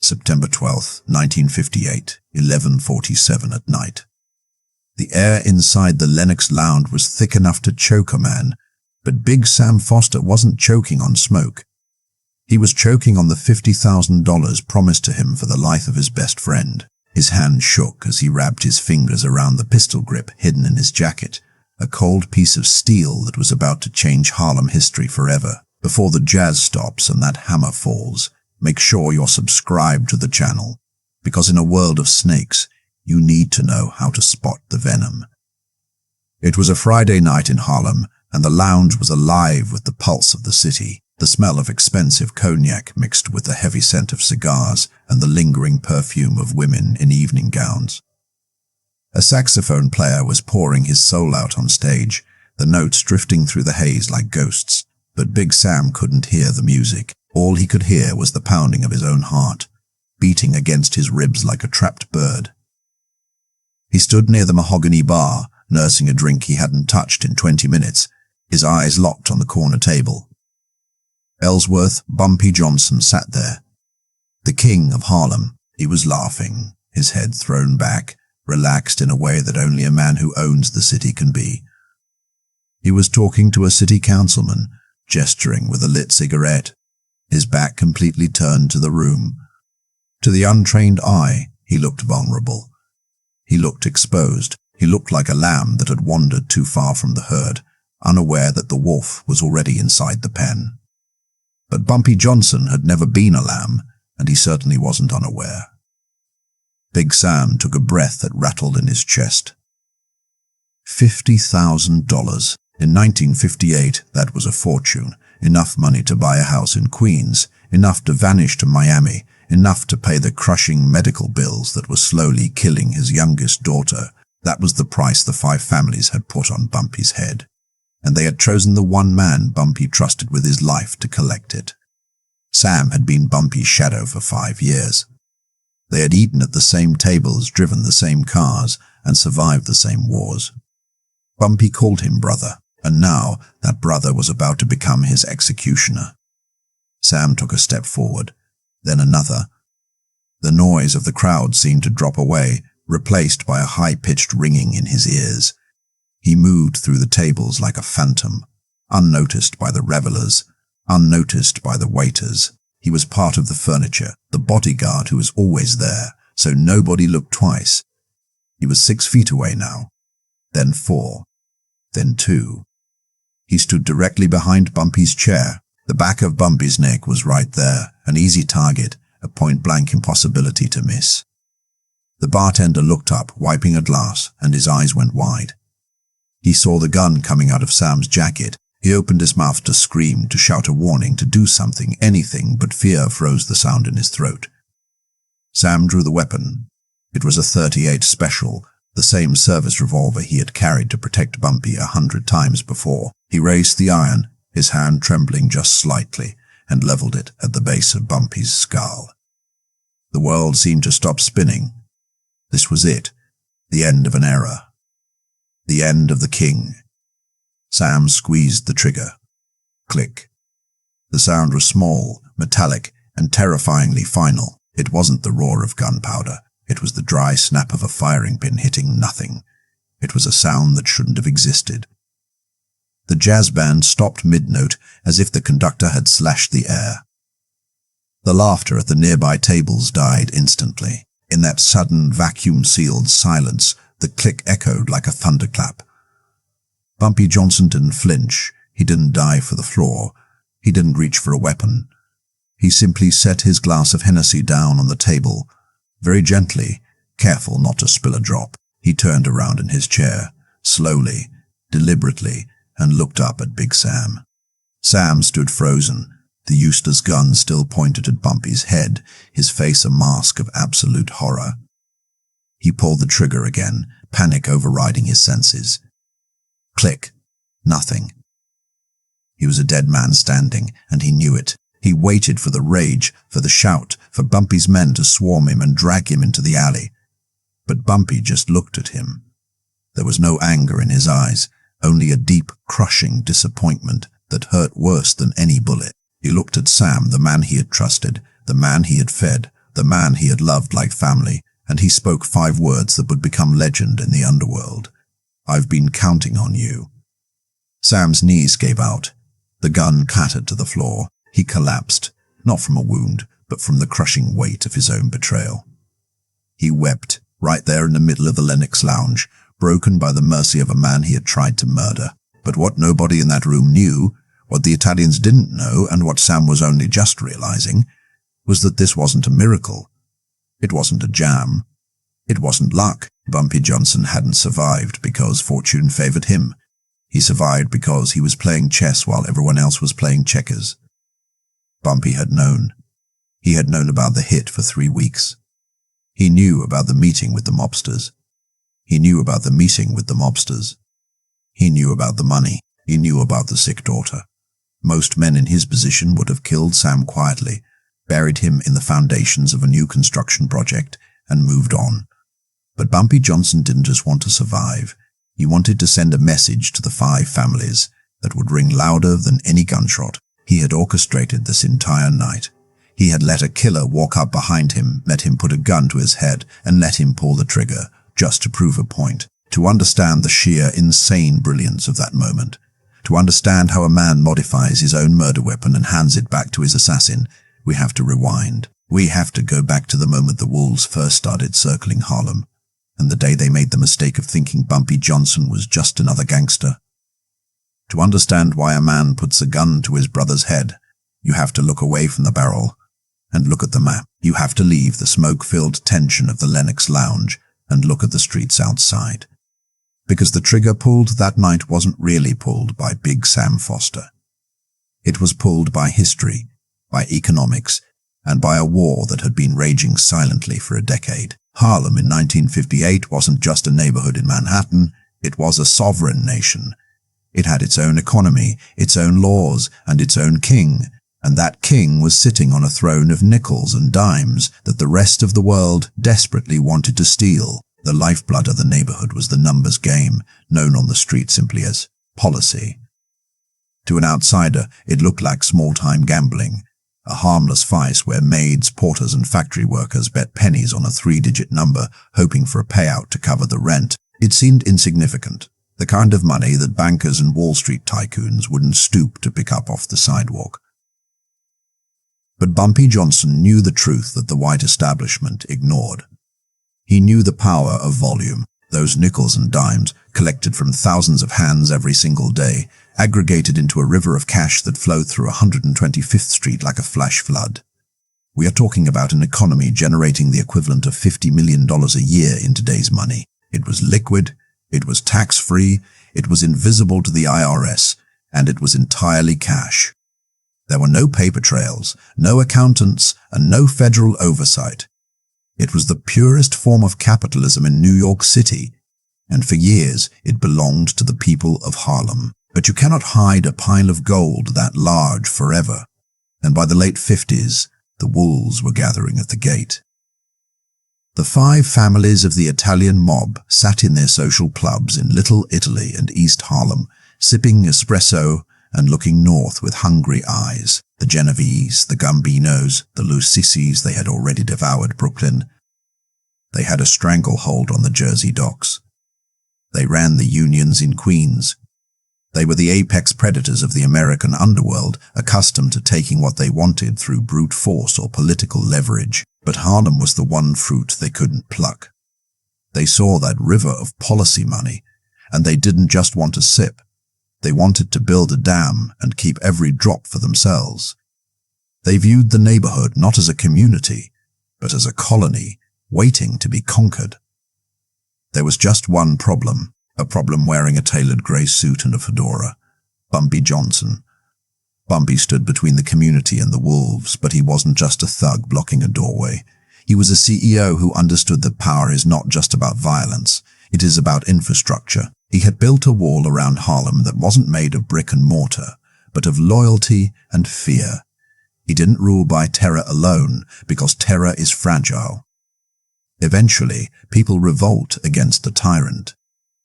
September 12, 1958, 11:47 at night. The air inside the Lennox Lounge was thick enough to choke a man, but Big Sam Foster wasn't choking on smoke. He was choking on the $50,000 promised to him for the life of his best friend. His hand shook as he wrapped his fingers around the pistol grip hidden in his jacket, a cold piece of steel that was about to change Harlem history forever. Before the jazz stops and that hammer falls, make sure you're subscribed to the channel, because in a world of snakes, you need to know how to spot the venom. It was a Friday night in Harlem, and the lounge was alive with the pulse of the city, the smell of expensive cognac mixed with the heavy scent of cigars and the lingering perfume of women in evening gowns. A saxophone player was pouring his soul out on stage, the notes drifting through the haze like ghosts, but Big Sam couldn't hear the music. All he could hear was the pounding of his own heart, beating against his ribs like a trapped bird. He stood near the mahogany bar, nursing a drink he hadn't touched in 20 minutes, his eyes locked on the corner table. Ellsworth Bumpy Johnson sat there, the king of Harlem. He was laughing, his head thrown back, relaxed in a way that only a man who owns the city can be. He was talking to a city councilman, gesturing with a lit cigarette, his back completely turned to the room. To the untrained eye, he looked vulnerable. He looked exposed. He looked like a lamb that had wandered too far from the herd, unaware that the wolf was already inside the pen. But Bumpy Johnson had never been a lamb, and he certainly wasn't unaware. Big Sam took a breath that rattled in his chest. $50,000. In 1958, that was a fortune. Enough money to buy a house in Queens, enough to vanish to Miami, enough to pay the crushing medical bills that were slowly killing his youngest daughter. That was the price the 5 families had put on Bumpy's head, and they had chosen the one man Bumpy trusted with his life to collect it. Sam had been Bumpy's shadow for 5 years. They had eaten at the same tables, driven the same cars, and survived the same wars. Bumpy called him brother, and now that brother was about to become his executioner. Sam took a step forward, then another. The noise of the crowd seemed to drop away, replaced by a high-pitched ringing in his ears. He moved through the tables like a phantom, unnoticed by the revelers, unnoticed by the waiters. He was part of the furniture, the bodyguard who was always there, so nobody looked twice. He was 6 feet away now, then 4, then 2. He stood directly behind Bumpy's chair. The back of Bumpy's neck was right there, an easy target, a point-blank impossibility to miss. The bartender looked up, wiping a glass, and his eyes went wide. He saw the gun coming out of Sam's jacket. He opened his mouth to scream, to shout a warning, to do something, anything, but fear froze the sound in his throat. Sam drew the weapon. It was a .38 Special, the same service revolver he had carried to protect Bumpy 100 times before. He raised the iron, his hand trembling just slightly, and leveled it at the base of Bumpy's skull. The world seemed to stop spinning. This was it, the end of an era. The end of the king. Sam squeezed the trigger. Click. The sound was small, metallic, and terrifyingly final. It wasn't the roar of gunpowder. It was the dry snap of a firing pin hitting nothing. It was a sound that shouldn't have existed. The jazz band stopped mid-note as if the conductor had slashed the air. The laughter at the nearby tables died instantly. In that sudden, vacuum-sealed silence, the click echoed like a thunderclap. Bumpy Johnson didn't flinch. He didn't dive for the floor. He didn't reach for a weapon. He simply set his glass of Hennessy down on the table, very gently, careful not to spill a drop. He turned around in his chair, slowly, deliberately, and looked up at Big Sam. Sam stood frozen, the useless gun still pointed at Bumpy's head, his face a mask of absolute horror. He pulled the trigger again, panic overriding his senses. Click. Nothing. He was a dead man standing, and he knew it. He waited for the rage, for the shout, for Bumpy's men to swarm him and drag him into the alley. But Bumpy just looked at him. There was no anger in his eyes, only a deep, crushing disappointment that hurt worse than any bullet. He looked at Sam, the man he had trusted, the man he had fed, the man he had loved like family, and he spoke 5 words that would become legend in the underworld. "I've been counting on you." Sam's knees gave out. The gun clattered to the floor. He collapsed, not from a wound, but from the crushing weight of his own betrayal. He wept, right there in the middle of the Lennox Lounge, broken by the mercy of a man he had tried to murder. But what nobody in that room knew, what the Italians didn't know, and what Sam was only just realizing, was that this wasn't a miracle. It wasn't a jam. It wasn't luck. Bumpy Johnson hadn't survived because fortune favored him. He survived because he was playing chess while everyone else was playing checkers. Bumpy had known. He had known about the hit for 3 weeks. He knew about the meeting with the mobsters. He knew about the meeting with the mobsters. He knew about the money. He knew about the sick daughter. Most men in his position would have killed Sam quietly, buried him in the foundations of a new construction project, and moved on. But Bumpy Johnson didn't just want to survive. He wanted to send a message to the 5 families that would ring louder than any gunshot. He had orchestrated this entire night. He had let a killer walk up behind him, let him put a gun to his head, and let him pull the trigger, just to prove a point. To understand the sheer, insane brilliance of that moment, to understand how a man modifies his own murder weapon and hands it back to his assassin, we have to rewind. We have to go back to the moment the wolves first started circling Harlem, and the day they made the mistake of thinking Bumpy Johnson was just another gangster. To understand why a man puts a gun to his brother's head, you have to look away from the barrel and look at the map. You have to leave the smoke-filled tension of the Lennox Lounge and look at the streets outside. Because the trigger pulled that night wasn't really pulled by Big Sam Foster. It was pulled by history, by economics, and by a war that had been raging silently for a decade. Harlem in 1958 wasn't just a neighborhood in Manhattan, it was a sovereign nation. It had its own economy, its own laws, and its own king, and that king was sitting on a throne of nickels and dimes that the rest of the world desperately wanted to steal. The lifeblood of the neighborhood was the numbers game, known on the street simply as policy. To an outsider, it looked like small-time gambling, a harmless vice where maids, porters, and factory workers bet pennies on a 3-digit number, hoping for a payout to cover the rent. It seemed insignificant, the kind of money that bankers and Wall Street tycoons wouldn't stoop to pick up off the sidewalk. But Bumpy Johnson knew the truth that the white establishment ignored. He knew the power of volume. Those nickels and dimes, collected from thousands of hands every single day, aggregated into a river of cash that flowed through 125th Street like a flash flood. We are talking about an economy generating the equivalent of $50 million a year in today's money. It was liquid, it was tax-free, it was invisible to the IRS, and it was entirely cash. There were no paper trails, no accountants, and no federal oversight. It was the purest form of capitalism in New York City, and for years it belonged to the people of Harlem. But you cannot hide a pile of gold that large forever, and by the late 50s, the wolves were gathering at the gate. The 5 families of the Italian mob sat in their social clubs in Little Italy and East Harlem, sipping espresso and looking north with hungry eyes. The Genovese, the Gambinos, the Lucissis, they had already devoured Brooklyn. They had a stranglehold on the Jersey docks. They ran the unions in Queens. They were the apex predators of the American underworld, accustomed to taking what they wanted through brute force or political leverage. But Harlem was the one fruit they couldn't pluck. They saw that river of policy money, and they didn't just want to sip. They wanted to build a dam and keep every drop for themselves. They viewed the neighborhood not as a community, but as a colony waiting to be conquered. There was just one problem, a problem wearing a tailored grey suit and a fedora. Bumpy Johnson. Bumpy stood between the community and the wolves, but he wasn't just a thug blocking a doorway. He was a CEO who understood that power is not just about violence, it is about infrastructure. He had built a wall around Harlem that wasn't made of brick and mortar, but of loyalty and fear. He didn't rule by terror alone, because terror is fragile. Eventually, people revolt against the tyrant.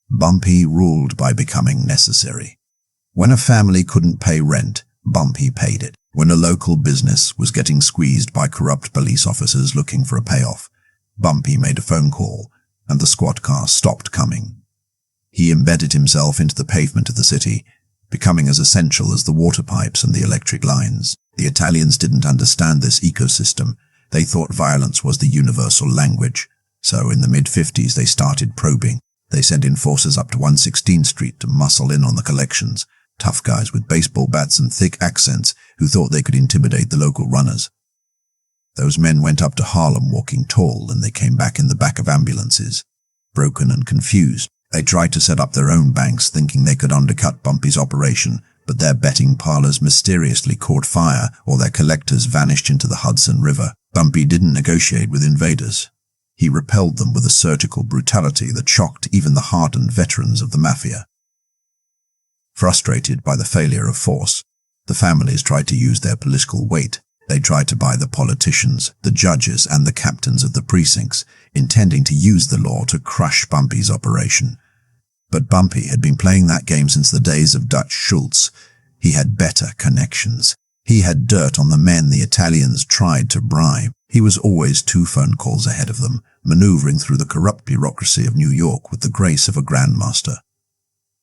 Bumpy ruled by becoming necessary. When a family couldn't pay rent, Bumpy paid it. When a local business was getting squeezed by corrupt police officers looking for a payoff, Bumpy made a phone call, and the squad car stopped coming. He embedded himself into the pavement of the city, becoming as essential as the water pipes and the electric lines. The Italians didn't understand this ecosystem. They thought violence was the universal language. So in the mid-50s they started probing. They sent enforcers up to 116th Street to muscle in on the collections, tough guys with baseball bats and thick accents who thought they could intimidate the local runners. Those men went up to Harlem walking tall, and they came back in the back of ambulances, broken and confused. They tried to set up their own banks, thinking they could undercut Bumpy's operation, but their betting parlors mysteriously caught fire, or their collectors vanished into the Hudson River. Bumpy didn't negotiate with invaders. He repelled them with a surgical brutality that shocked even the hardened veterans of the Mafia. Frustrated by the failure of force, the families tried to use their political weight. They tried to buy the politicians, the judges, and the captains of the precincts, intending to use the law to crush Bumpy's operation. But Bumpy had been playing that game since the days of Dutch Schultz. He had better connections. He had dirt on the men the Italians tried to bribe. He was always 2 phone calls ahead of them, maneuvering through the corrupt bureaucracy of New York with the grace of a grandmaster.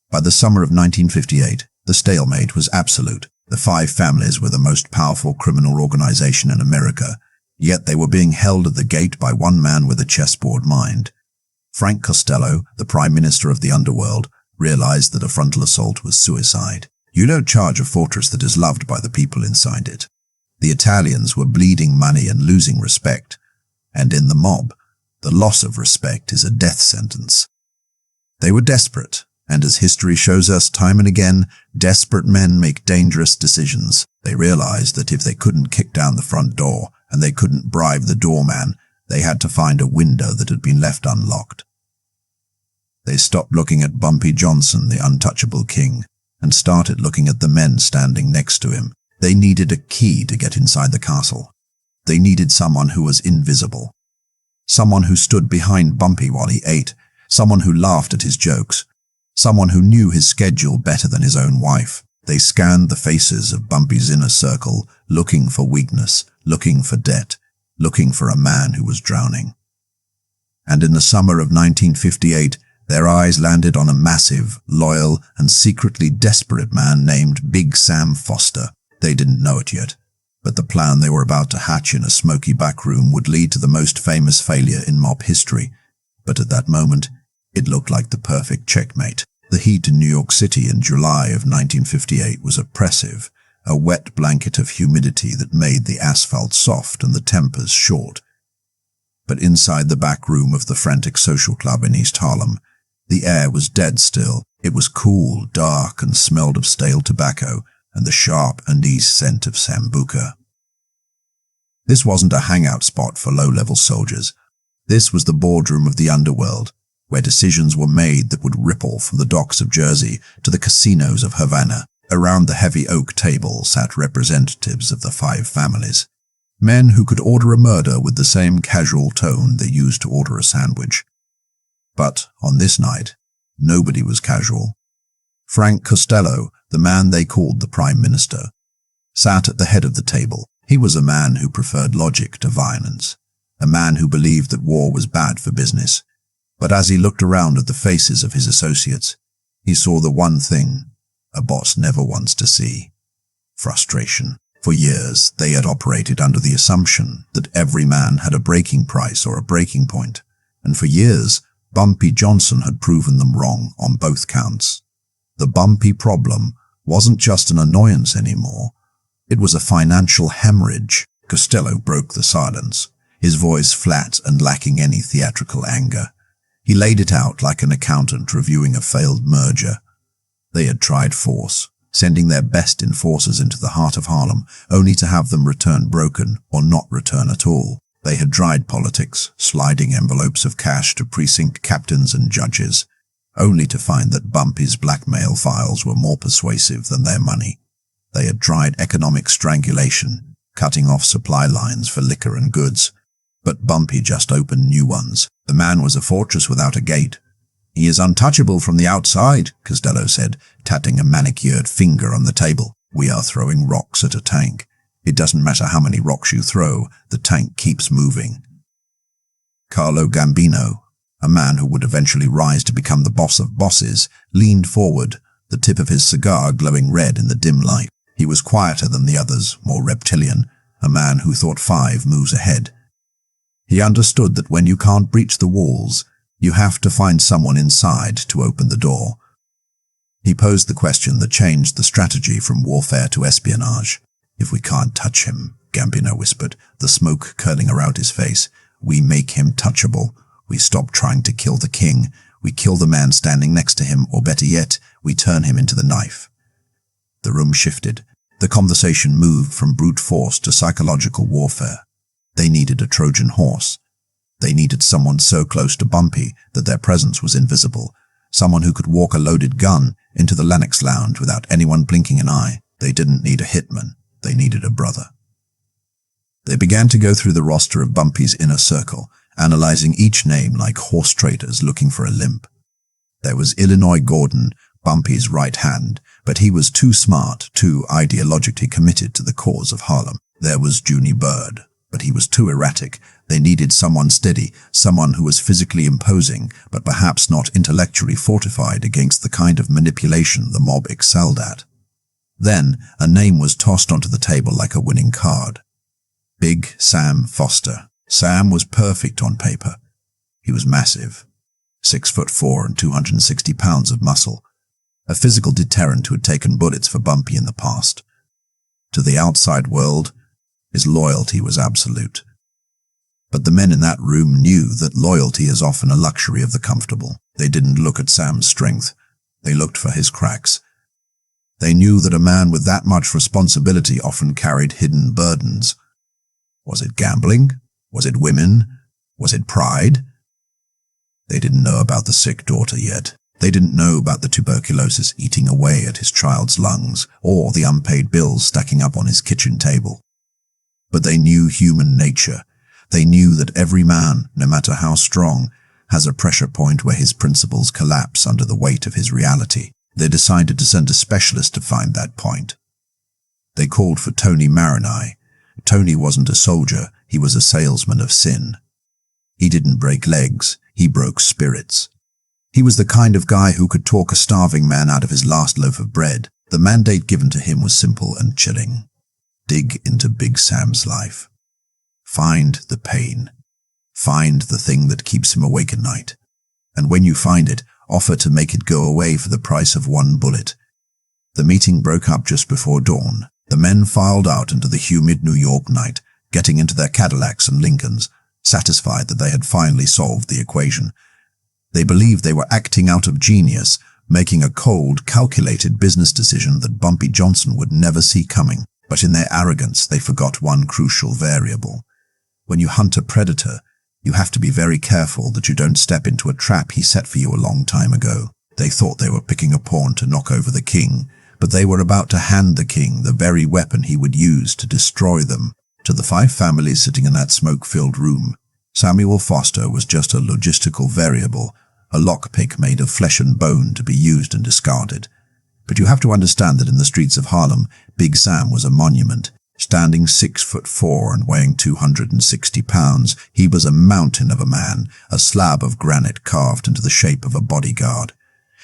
By the summer of 1958, the stalemate was absolute. The 5 families were the most powerful criminal organization in America, yet they were being held at the gate by one man with a chessboard mind. Frank Costello, the Prime Minister of the underworld, realized that a frontal assault was suicide. You don't charge a fortress that is loved by the people inside it. The Italians were bleeding money and losing respect, and in the mob, the loss of respect is a death sentence. They were desperate, and as history shows us time and again, desperate men make dangerous decisions. They realized that if they couldn't kick down the front door, and they couldn't bribe the doorman, they had to find a window that had been left unlocked. They stopped looking at Bumpy Johnson, the untouchable king, and started looking at the men standing next to him. They needed a key to get inside the castle. They needed someone who was invisible. Someone who stood behind Bumpy while he ate. Someone who laughed at his jokes. Someone who knew his schedule better than his own wife. They scanned the faces of Bumpy's inner circle, looking for weakness, looking for debt, looking for a man who was drowning. And in the summer of 1958, their eyes landed on a massive, loyal, and secretly desperate man named Big Sam Foster. They didn't know it yet, but the plan they were about to hatch in a smoky back room would lead to the most famous failure in mob history. But at that moment, it looked like the perfect checkmate. The heat in New York City in July of 1958 was oppressive, a wet blanket of humidity that made the asphalt soft and the tempers short. But inside the back room of the frantic social club in East Harlem, the air was dead still. It was cool, dark, and smelled of stale tobacco and the sharp anise scent of sambuca. This wasn't a hangout spot for low-level soldiers. This was the boardroom of the underworld, where decisions were made that would ripple from the docks of Jersey to the casinos of Havana. Around the heavy oak table sat representatives of the 5 families, men who could order a murder with the same casual tone they used to order a sandwich. But on this night, nobody was casual. Frank Costello, the man they called the Prime Minister, sat at the head of the table. He was a man who preferred logic to violence, a man who believed that war was bad for business. But as he looked around at the faces of his associates, he saw the one thing a boss never wants to see: frustration. For years, they had operated under the assumption that every man had a breaking price or a breaking point, and for years, Bumpy Johnson had proven them wrong on both counts. The Bumpy problem wasn't just an annoyance anymore. It was a financial hemorrhage. Costello broke the silence, his voice flat and lacking any theatrical anger. He laid it out like an accountant reviewing a failed merger. They had tried force, sending their best enforcers into the heart of Harlem, only to have them return broken or not return at all. They had tried politics, sliding envelopes of cash to precinct captains and judges, only to find that Bumpy's blackmail files were more persuasive than their money. They had tried economic strangulation, cutting off supply lines for liquor and goods, but Bumpy just opened new ones. The man was a fortress without a gate. "He is untouchable from the outside," Costello said, tatting a manicured finger on the table. "We are throwing rocks at a tank. It doesn't matter how many rocks you throw, the tank keeps moving. Carlo Gambino, a man who would eventually rise to become the boss of bosses, leaned forward, the tip of his cigar glowing red in the dim light. He was quieter than the others, more reptilian, a man who thought 5 moves ahead. He understood that when you can't breach the walls, you have to find someone inside to open the door. He posed the question that changed the strategy from warfare to espionage. "If we can't touch him," Gambino whispered, the smoke curling around his face, "we make him touchable. We stop trying to kill the king. We kill the man standing next to him, or better yet, we turn him into the knife." The room shifted. The conversation moved from brute force to psychological warfare. They needed a Trojan horse. They needed someone so close to Bumpy that their presence was invisible. Someone who could walk a loaded gun into the Lennox Lounge without anyone blinking an eye. They didn't need a hitman. They needed a brother. They began to go through the roster of Bumpy's inner circle, analyzing each name like horse traders looking for a limp. There was Illinois Gordon, Bumpy's right hand, but he was too smart, too ideologically committed to the cause of Harlem. There was Junie Bird, but he was too erratic. They needed someone steady, someone who was physically imposing, but perhaps not intellectually fortified against the kind of manipulation the mob excelled at. Then, a name was tossed onto the table like a winning card. Big Sam Foster. Sam was perfect on paper. He was massive, 6'4" and 260 pounds of muscle, a physical deterrent who had taken bullets for Bumpy in the past. To the outside world, his loyalty was absolute. But the men in that room knew that loyalty is often a luxury of the comfortable. They didn't look at Sam's strength. They looked for his cracks. They knew that a man with that much responsibility often carried hidden burdens. Was it gambling? Was it women? Was it pride? They didn't know about the sick daughter yet. They didn't know about the tuberculosis eating away at his child's lungs, or the unpaid bills stacking up on his kitchen table. But they knew human nature. They knew that every man, no matter how strong, has a pressure point where his principles collapse under the weight of his reality. They decided to send a specialist to find that point. They called for Tony Marinai. Tony wasn't a soldier, he was a salesman of sin. He didn't break legs, he broke spirits. He was the kind of guy who could talk a starving man out of his last loaf of bread. The mandate given to him was simple and chilling. Dig into Big Sam's life. Find the pain. Find the thing that keeps him awake at night. And when you find it, offer to make it go away for the price of 1 bullet. The meeting broke up just before dawn. The men filed out into the humid New York night, getting into their Cadillacs and Lincolns, satisfied that they had finally solved the equation. They believed they were acting out of genius, making a cold, calculated business decision that Bumpy Johnson would never see coming. But in their arrogance, they forgot one crucial variable. When you hunt a predator, you have to be very careful that you don't step into a trap he set for you a long time ago. They thought they were picking a pawn to knock over the king, but they were about to hand the king the very weapon he would use to destroy them. To the 5 families sitting in that smoke-filled room, Samuel Foster was just a logistical variable, a lockpick made of flesh and bone to be used and discarded. But you have to understand that in the streets of Harlem, Big Sam was a monument. Standing 6'4" and weighing 260 pounds, he was a mountain of a man, a slab of granite carved into the shape of a bodyguard.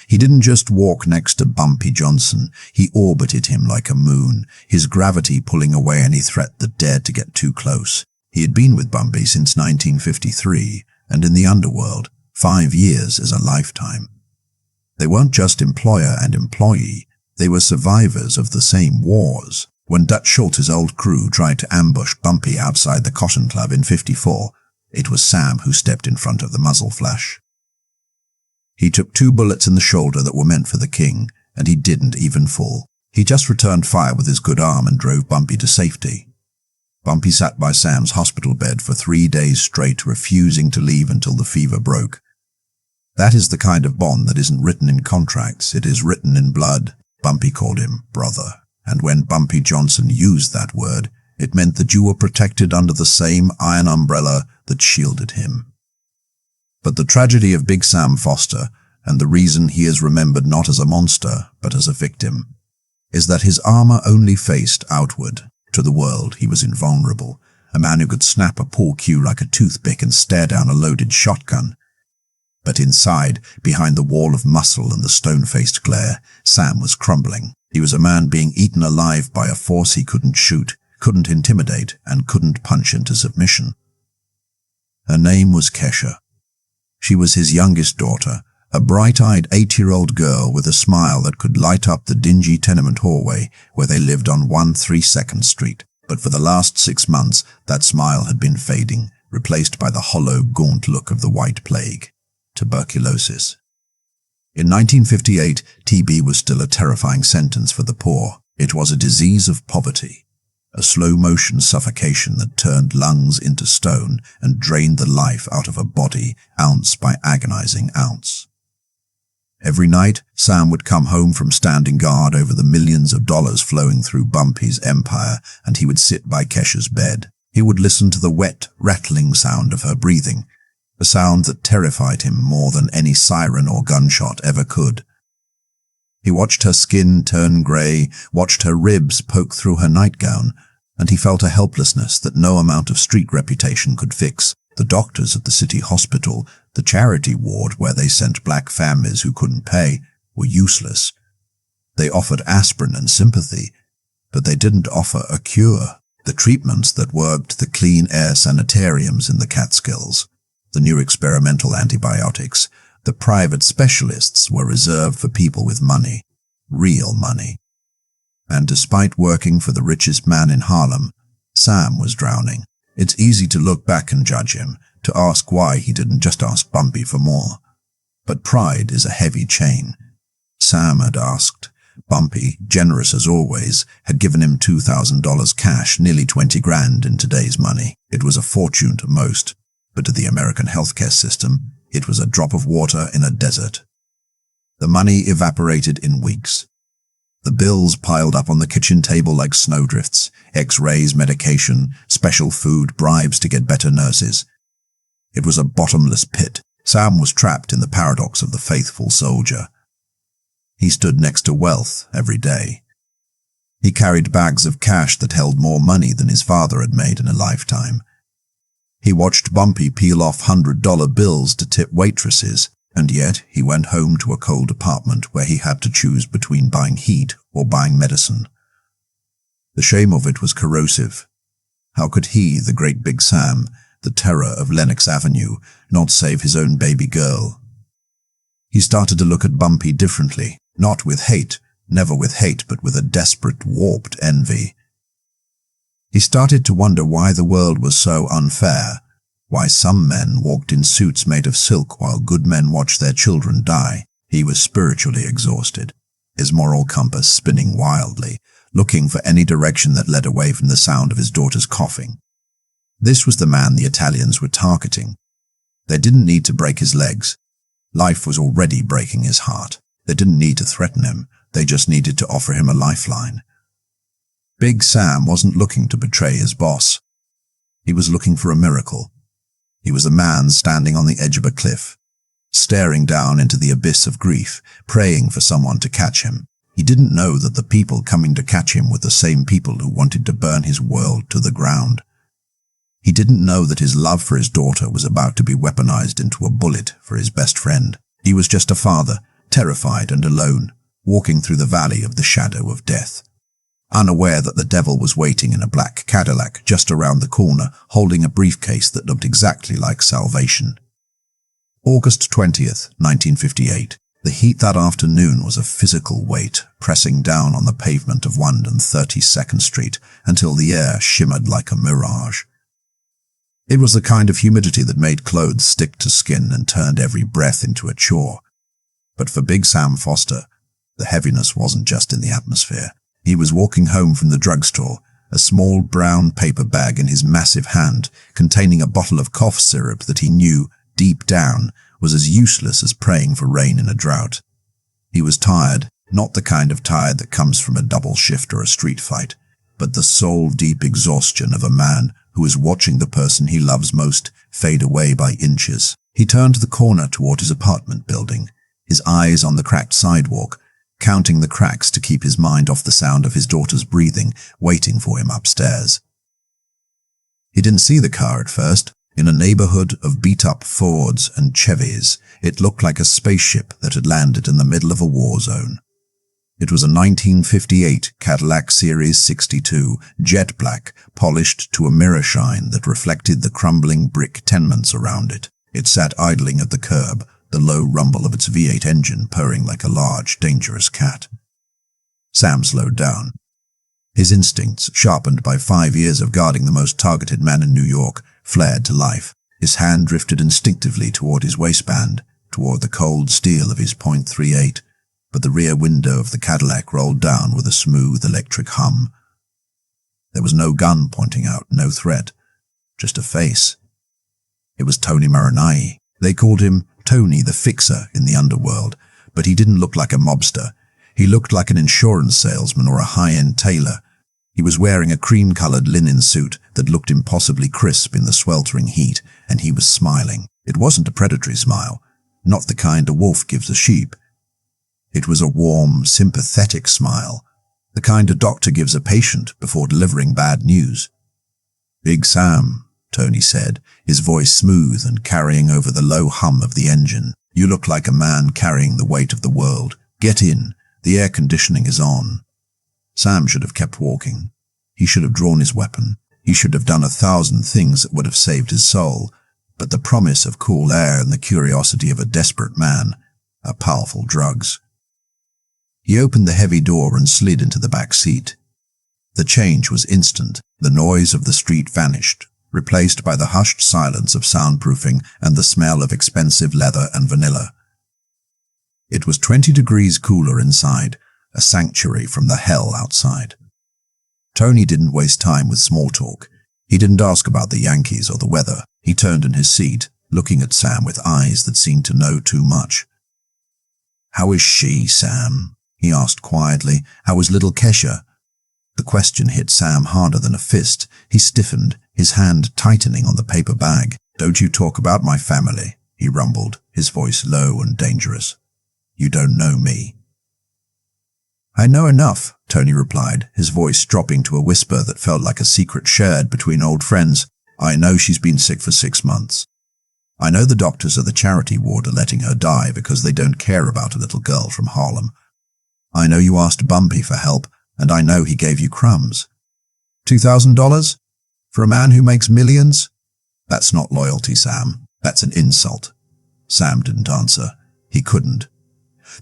He didn't just walk next to Bumpy Johnson, he orbited him like a moon, his gravity pulling away any threat that dared to get too close. He had been with Bumpy since 1953, and in the underworld, 5 years is a lifetime. They weren't just employer and employee, they were survivors of the same wars. When Dutch Schultz's old crew tried to ambush Bumpy outside the Cotton Club in '54, it was Sam who stepped in front of the muzzle flash. He took 2 bullets in the shoulder that were meant for the king, and he didn't even fall. He just returned fire with his good arm and drove Bumpy to safety. Bumpy sat by Sam's hospital bed for 3 days straight, refusing to leave until the fever broke. That is the kind of bond that isn't written in contracts, it is written in blood. Bumpy called him brother. And when Bumpy Johnson used that word, it meant that you were protected under the same iron umbrella that shielded him. But the tragedy of Big Sam Foster, and the reason he is remembered not as a monster, but as a victim, is that his armor only faced outward. To the world, he was invulnerable, a man who could snap a poor cue like a toothpick and stare down a loaded shotgun. But inside, behind the wall of muscle and the stone-faced glare, Sam was crumbling. He was a man being eaten alive by a force he couldn't shoot, couldn't intimidate, and couldn't punch into submission. Her name was Kesha. She was his youngest daughter, a bright-eyed 8-year-old girl with a smile that could light up the dingy tenement hallway where they lived on 132nd Street. But for the last 6 months, that smile had been fading, replaced by the hollow, gaunt look of the White Plague. Tuberculosis. In 1958, TB was still a terrifying sentence for the poor. It was a disease of poverty, a slow-motion suffocation that turned lungs into stone and drained the life out of a body ounce by agonizing ounce. Every night, Sam would come home from standing guard over the millions of dollars flowing through Bumpy's empire, and he would sit by Kesha's bed. He would listen to the wet, rattling sound of her breathing, a sound that terrified him more than any siren or gunshot ever could. He watched her skin turn grey, watched her ribs poke through her nightgown, and he felt a helplessness that no amount of street reputation could fix. The doctors at the city hospital, the charity ward where they sent black families who couldn't pay, were useless. They offered aspirin and sympathy, but they didn't offer a cure. The treatments that worked, the clean air sanitariums in the Catskills, the new experimental antibiotics, the private specialists were reserved for people with money, real money. And despite working for the richest man in Harlem, Sam was drowning. It's easy to look back and judge him, to ask why he didn't just ask Bumpy for more. But pride is a heavy chain. Sam had asked. Bumpy, generous as always, had given him $2,000 cash, nearly 20 grand in today's money. It was a fortune to most, but to the American healthcare system, it was a drop of water in a desert. The money evaporated in weeks. The bills piled up on the kitchen table like snowdrifts, X-rays, medication, special food, bribes to get better nurses. It was a bottomless pit. Sam was trapped in the paradox of the faithful soldier. He stood next to wealth every day. He carried bags of cash that held more money than his father had made in a lifetime. He watched Bumpy peel off $100 bills to tip waitresses, and yet he went home to a cold apartment where he had to choose between buying heat or buying medicine. The shame of it was corrosive. How could he, the great big Sam, the terror of Lennox Avenue, not save his own baby girl? He started to look at Bumpy differently, not with hate, never with hate, but with a desperate, warped envy. He started to wonder why the world was so unfair, why some men walked in suits made of silk while good men watched their children die. He was spiritually exhausted, his moral compass spinning wildly, looking for any direction that led away from the sound of his daughter's coughing. This was the man the Italians were targeting. They didn't need to break his legs. Life was already breaking his heart. They didn't need to threaten him. They just needed to offer him a lifeline. Big Sam wasn't looking to betray his boss. He was looking for a miracle. He was a man standing on the edge of a cliff, staring down into the abyss of grief, praying for someone to catch him. He didn't know that the people coming to catch him were the same people who wanted to burn his world to the ground. He didn't know that his love for his daughter was about to be weaponized into a bullet for his best friend. He was just a father, terrified and alone, walking through the valley of the shadow of death, unaware that the devil was waiting in a black Cadillac just around the corner, holding a briefcase that looked exactly like salvation. August 20th, 1958. The heat that afternoon was a physical weight, pressing down on the pavement of 132nd Street until the air shimmered like a mirage. It was the kind of humidity that made clothes stick to skin and turned every breath into a chore. But for Big Sam Foster, the heaviness wasn't just in the atmosphere. He was walking home from the drugstore, a small brown paper bag in his massive hand, containing a bottle of cough syrup that he knew, deep down, was as useless as praying for rain in a drought. He was tired, not the kind of tired that comes from a double shift or a street fight, but the soul-deep exhaustion of a man who is watching the person he loves most fade away by inches. He turned the corner toward his apartment building, his eyes on the cracked sidewalk, counting the cracks to keep his mind off the sound of his daughter's breathing, waiting for him upstairs. He didn't see the car at first. In a neighborhood of beat-up Fords and Chevys, it looked like a spaceship that had landed in the middle of a war zone. It was a 1958 Cadillac Series 62, jet black, polished to a mirror shine that reflected the crumbling brick tenements around it. It sat idling at the curb, the low rumble of its V8 engine purring like a large, dangerous cat. Sam slowed down. His instincts, sharpened by 5 years of guarding the most targeted man in New York, flared to life. His hand drifted instinctively toward his waistband, toward the cold steel of his .38, but the rear window of the Cadillac rolled down with a smooth electric hum. There was no gun pointing out, no threat, just a face. It was Tony Marinai. They called him Tony the Fixer in the underworld, but he didn't look like a mobster. He looked like an insurance salesman or a high-end tailor. He was wearing a cream-colored linen suit that looked impossibly crisp in the sweltering heat, and he was smiling. It wasn't a predatory smile, not the kind a wolf gives a sheep. It was a warm, sympathetic smile, the kind a doctor gives a patient before delivering bad news. "Big Sam," Tony said, his voice smooth and carrying over the low hum of the engine. "You look like a man carrying the weight of the world. Get in. The air conditioning is on." Sam should have kept walking. He should have drawn his weapon. He should have done 1,000 things that would have saved his soul. But the promise of cool air and the curiosity of a desperate man are powerful drugs. He opened the heavy door and slid into the back seat. The change was instant. The noise of the street vanished, replaced by the hushed silence of soundproofing and the smell of expensive leather and vanilla. It was 20 degrees cooler inside, a sanctuary from the hell outside. Tony didn't waste time with small talk. He didn't ask about the Yankees or the weather. He turned in his seat, looking at Sam with eyes that seemed to know too much. "How is she, Sam?" he asked quietly. "How is little Kesha?" The question hit Sam harder than a fist. He stiffened, his hand tightening on the paper bag. "Don't you talk about my family," he rumbled, his voice low and dangerous. "You don't know me." "I know enough," Tony replied, his voice dropping to a whisper that felt like a secret shared between old friends. "I know she's been sick for 6 months. I know the doctors at the charity ward are letting her die because they don't care about a little girl from Harlem. I know you asked Bumpy for help, and I know he gave you crumbs. $2,000? For a man who makes millions? That's not loyalty, Sam. That's an insult." Sam didn't answer. He couldn't.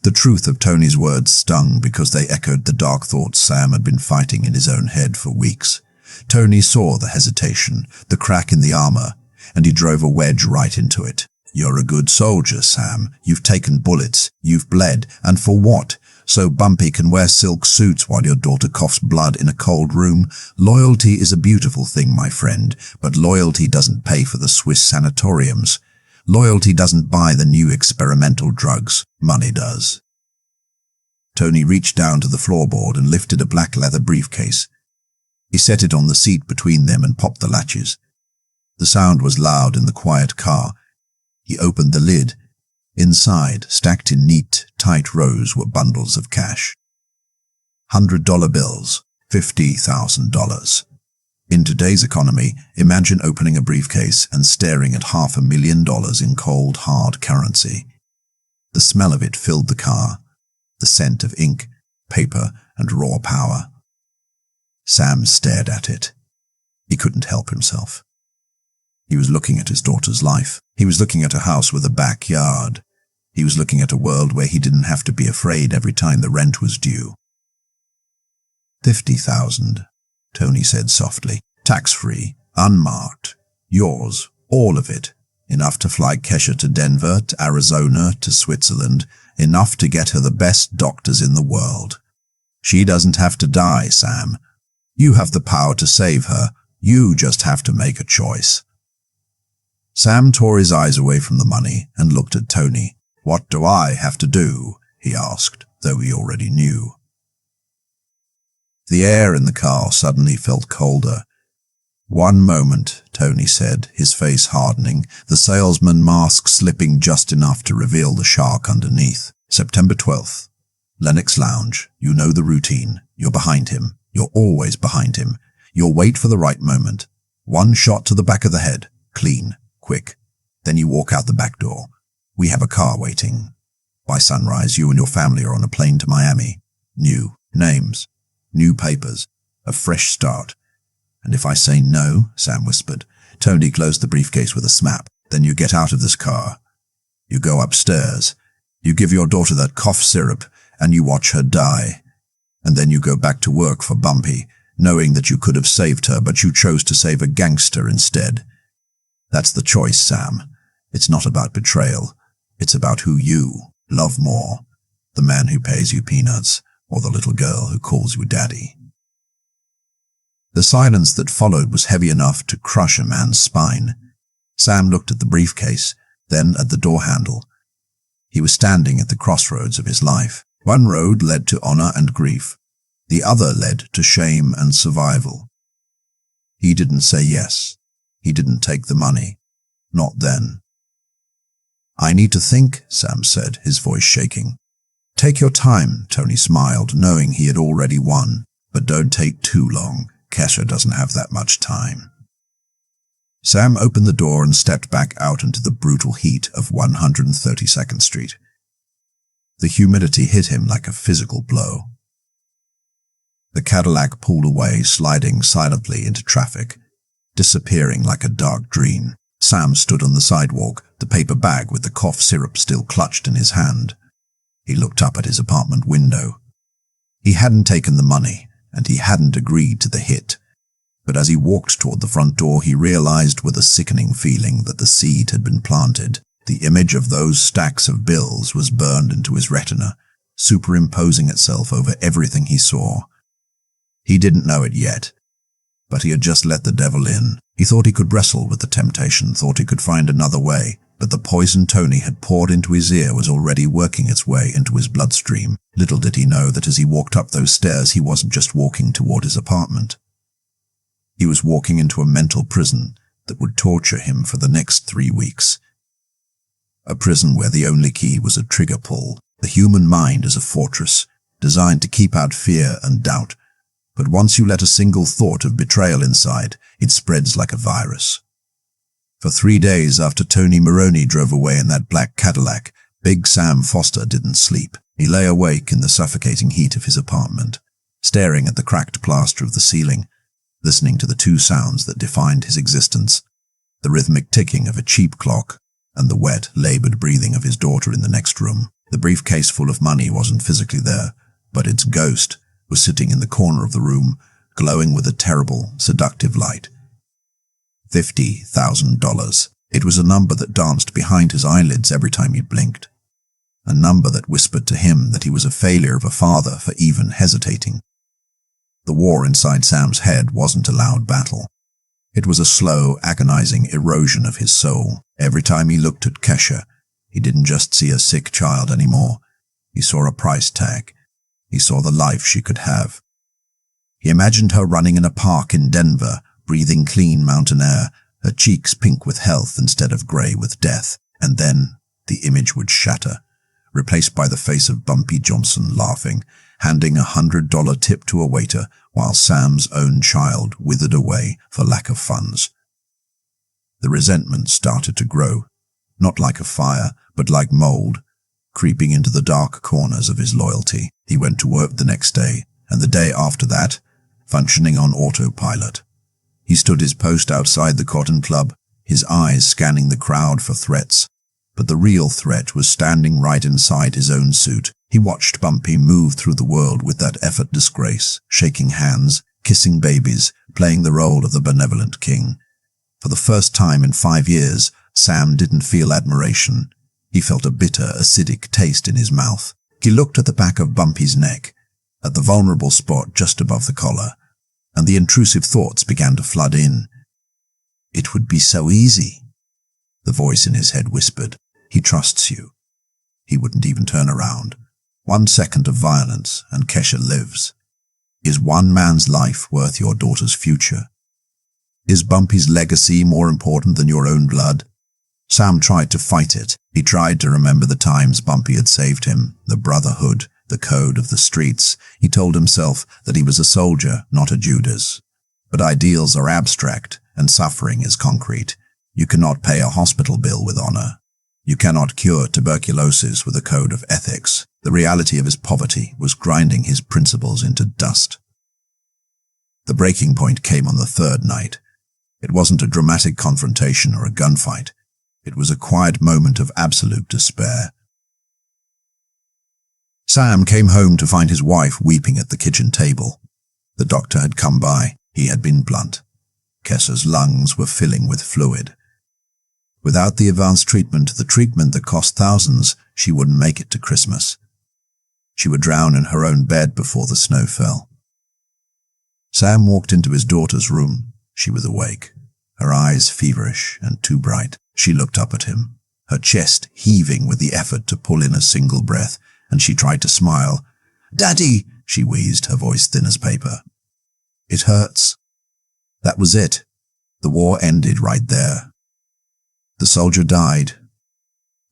The truth of Tony's words stung because they echoed the dark thoughts Sam had been fighting in his own head for weeks. Tony saw the hesitation, the crack in the armor, and he drove a wedge right into it. "You're a good soldier, Sam. You've taken bullets. You've bled. And for what? So Bumpy can wear silk suits while your daughter coughs blood in a cold room? Loyalty is a beautiful thing, my friend, but loyalty doesn't pay for the Swiss sanatoriums. Loyalty doesn't buy the new experimental drugs. Money does." Tony reached down to the floorboard and lifted a black leather briefcase. He set it on the seat between them and popped the latches. The sound was loud in the quiet car. He opened the lid. Inside, stacked in neat, tight rows, were bundles of cash. $100 bills, $50,000. In today's economy, imagine opening a briefcase and staring at $500,000 in cold, hard currency. The smell of it filled the car, the scent of ink, paper, and raw power. Sam stared at it. He couldn't help himself. He was looking at his daughter's life. He was looking at a house with a backyard. He was looking at a world where he didn't have to be afraid every time the rent was due. $50,000, Tony said softly. Tax-free, unmarked. Yours, all of it. Enough to fly Kesha to Denver, to Arizona, to Switzerland. Enough to get her the best doctors in the world. She doesn't have to die, Sam. You have the power to save her. You just have to make a choice. Sam tore his eyes away from the money and looked at Tony. "What do I have to do?" he asked, though he already knew. The air in the car suddenly felt colder. "One moment," Tony said, his face hardening, the salesman mask slipping just enough to reveal the shark underneath. "September 12th. Lennox Lounge. You know the routine. You're behind him. You're always behind him. You'll wait for the right moment. One shot to the back of the head. Clean. Quick. Then you walk out the back door. We have a car waiting. By sunrise, you and your family are on a plane to Miami. New names. New papers. A fresh start. And if I say no, Sam whispered. Tony closed the briefcase with a snap. Then you get out of this car. You go upstairs. You give your daughter that cough syrup, and you watch her die. And then you go back to work for Bumpy, knowing that you could have saved her, but you chose to save a gangster instead. That's the choice, Sam. It's not about betrayal. It's about who you love more, the man who pays you peanuts, or the little girl who calls you daddy. The silence that followed was heavy enough to crush a man's spine. Sam looked at the briefcase, then at the door handle. He was standing at the crossroads of his life. One road led to honor and grief. The other led to shame and survival. He didn't say yes. He didn't take the money. Not then. I need to think, Sam said, his voice shaking. Take your time, Tony smiled, knowing he had already won. But don't take too long. Kesha doesn't have that much time. Sam opened the door and stepped back out into the brutal heat of 132nd Street. The humidity hit him like a physical blow. The Cadillac pulled away, sliding silently into traffic, disappearing like a dark dream. Sam stood on the sidewalk, the paper bag with the cough syrup still clutched in his hand. He looked up at his apartment window. He hadn't taken the money, and he hadn't agreed to the hit. But as he walked toward the front door, he realized with a sickening feeling that the seed had been planted. The image of those stacks of bills was burned into his retina, superimposing itself over everything he saw. He didn't know it yet, but he had just let the devil in. He thought he could wrestle with the temptation, thought he could find another way, but the poison Tony had poured into his ear was already working its way into his bloodstream. Little did he know that as he walked up those stairs, he wasn't just walking toward his apartment. He was walking into a mental prison that would torture him for the next 3 weeks. A prison where the only key was a trigger pull. The human mind is a fortress, designed to keep out fear and doubt. But once you let a single thought of betrayal inside, it spreads like a virus. For 3 days after Tony Maroney drove away in that black Cadillac, Big Sam Foster didn't sleep. He lay awake in the suffocating heat of his apartment, staring at the cracked plaster of the ceiling, listening to the two sounds that defined his existence, the rhythmic ticking of a cheap clock and the wet, labored breathing of his daughter in the next room. The briefcase full of money wasn't physically there, but its ghost was sitting in the corner of the room, glowing with a terrible, seductive light. $50,000. It was a number that danced behind his eyelids every time he blinked. A number that whispered to him that he was a failure of a father for even hesitating. The war inside Sam's head wasn't a loud battle. It was a slow, agonizing erosion of his soul. Every time he looked at Kesha, he didn't just see a sick child anymore. He saw a price tag. He saw the life she could have. He imagined her running in a park in Denver, breathing clean mountain air, her cheeks pink with health instead of gray with death. And then the image would shatter, replaced by the face of Bumpy Johnson laughing, handing $100 tip to a waiter while Sam's own child withered away for lack of funds. The resentment started to grow, not like a fire, but like mold, creeping into the dark corners of his loyalty. He went to work the next day, and the day after that, functioning on autopilot. He stood his post outside the Cotton Club, his eyes scanning the crowd for threats. But the real threat was standing right inside his own suit. He watched Bumpy move through the world with that effortless grace, shaking hands, kissing babies, playing the role of the benevolent king. For the first time in 5 years, Sam didn't feel admiration. He felt a bitter, acidic taste in his mouth. He looked at the back of Bumpy's neck, at the vulnerable spot just above the collar, and the intrusive thoughts began to flood in. It would be so easy. The voice in his head whispered, he trusts you. He wouldn't even turn around. 1 second of violence, and Kesha lives. Is one man's life worth your daughter's future? Is Bumpy's legacy more important than your own blood? Sam tried to fight it. He tried to remember the times Bumpy had saved him, the brotherhood, the code of the streets. He told himself that he was a soldier, not a Judas. But ideals are abstract, and suffering is concrete. You cannot pay a hospital bill with honor. You cannot cure tuberculosis with a code of ethics. The reality of his poverty was grinding his principles into dust. The breaking point came on the third night. It wasn't a dramatic confrontation or a gunfight. It was a quiet moment of absolute despair. Sam came home to find his wife weeping at the kitchen table. The doctor had come by. He had been blunt. Kessa's lungs were filling with fluid. Without the advanced treatment, the treatment that cost thousands, she wouldn't make it to Christmas. She would drown in her own bed before the snow fell. Sam walked into his daughter's room. She was awake, her eyes feverish and too bright. She looked up at him, her chest heaving with the effort to pull in a single breath, and she tried to smile. "Daddy," she wheezed, her voice thin as paper. "It hurts." That was it. The war ended right there. The soldier died,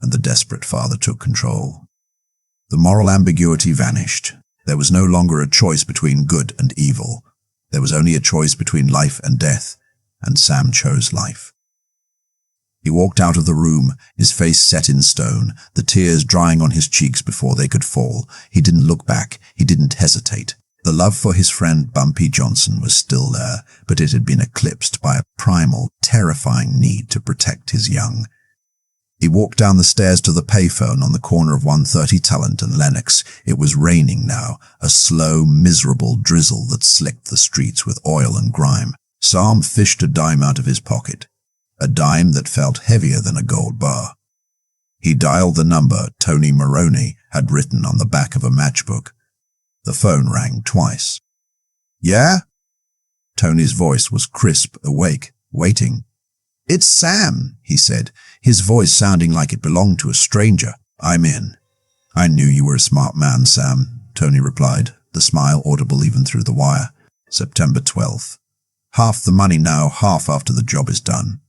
and the desperate father took control. The moral ambiguity vanished. There was no longer a choice between good and evil. There was only a choice between life and death, and Sam chose life. He walked out of the room, his face set in stone, the tears drying on his cheeks before they could fall. He didn't look back. He didn't hesitate. The love for his friend Bumpy Johnson was still there, but it had been eclipsed by a primal, terrifying need to protect his young. He walked down the stairs to the payphone on the corner of 130 Talent and Lennox. It was raining now, a slow, miserable drizzle that slicked the streets with oil and grime. Sam fished a dime out of his pocket, a dime that felt heavier than a gold bar. He dialed the number Tony Maroney had written on the back of a matchbook. The phone rang twice. "Yeah?" Tony's voice was crisp, awake, waiting. "It's Sam," he said, his voice sounding like it belonged to a stranger. "I'm in." "I knew you were a smart man, Sam," Tony replied, the smile audible even through the wire. "September 12th. Half the money now, half after the job is done."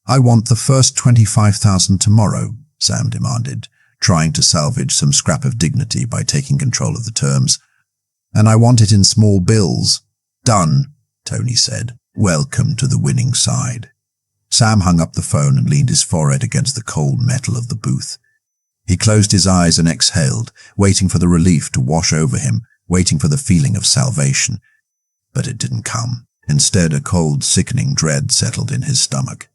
"I want the first 25,000 tomorrow," Sam demanded, trying to salvage some scrap of dignity by taking control of the terms. "And I want it in small bills." "Done," Tony said. "Welcome to the winning side." Sam hung up the phone and leaned his forehead against the cold metal of the booth. He closed his eyes and exhaled, waiting for the relief to wash over him, waiting for the feeling of salvation. But it didn't come. Instead, a cold, sickening dread settled in his stomach.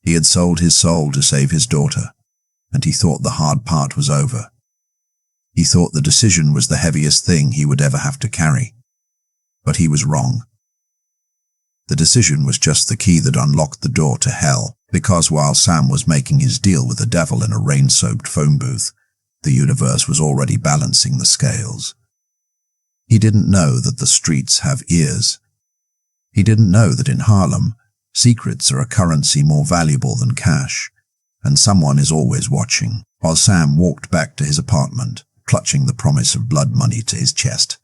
He had sold his soul to save his daughter, and he thought the hard part was over. He thought the decision was the heaviest thing he would ever have to carry. But he was wrong. The decision was just the key that unlocked the door to hell, because while Sam was making his deal with the devil in a rain-soaked phone booth, the universe was already balancing the scales. He didn't know that the streets have ears. He didn't know that in Harlem, secrets are a currency more valuable than cash, and someone is always watching. While Sam walked back to his apartment, clutching the promise of blood money to his chest,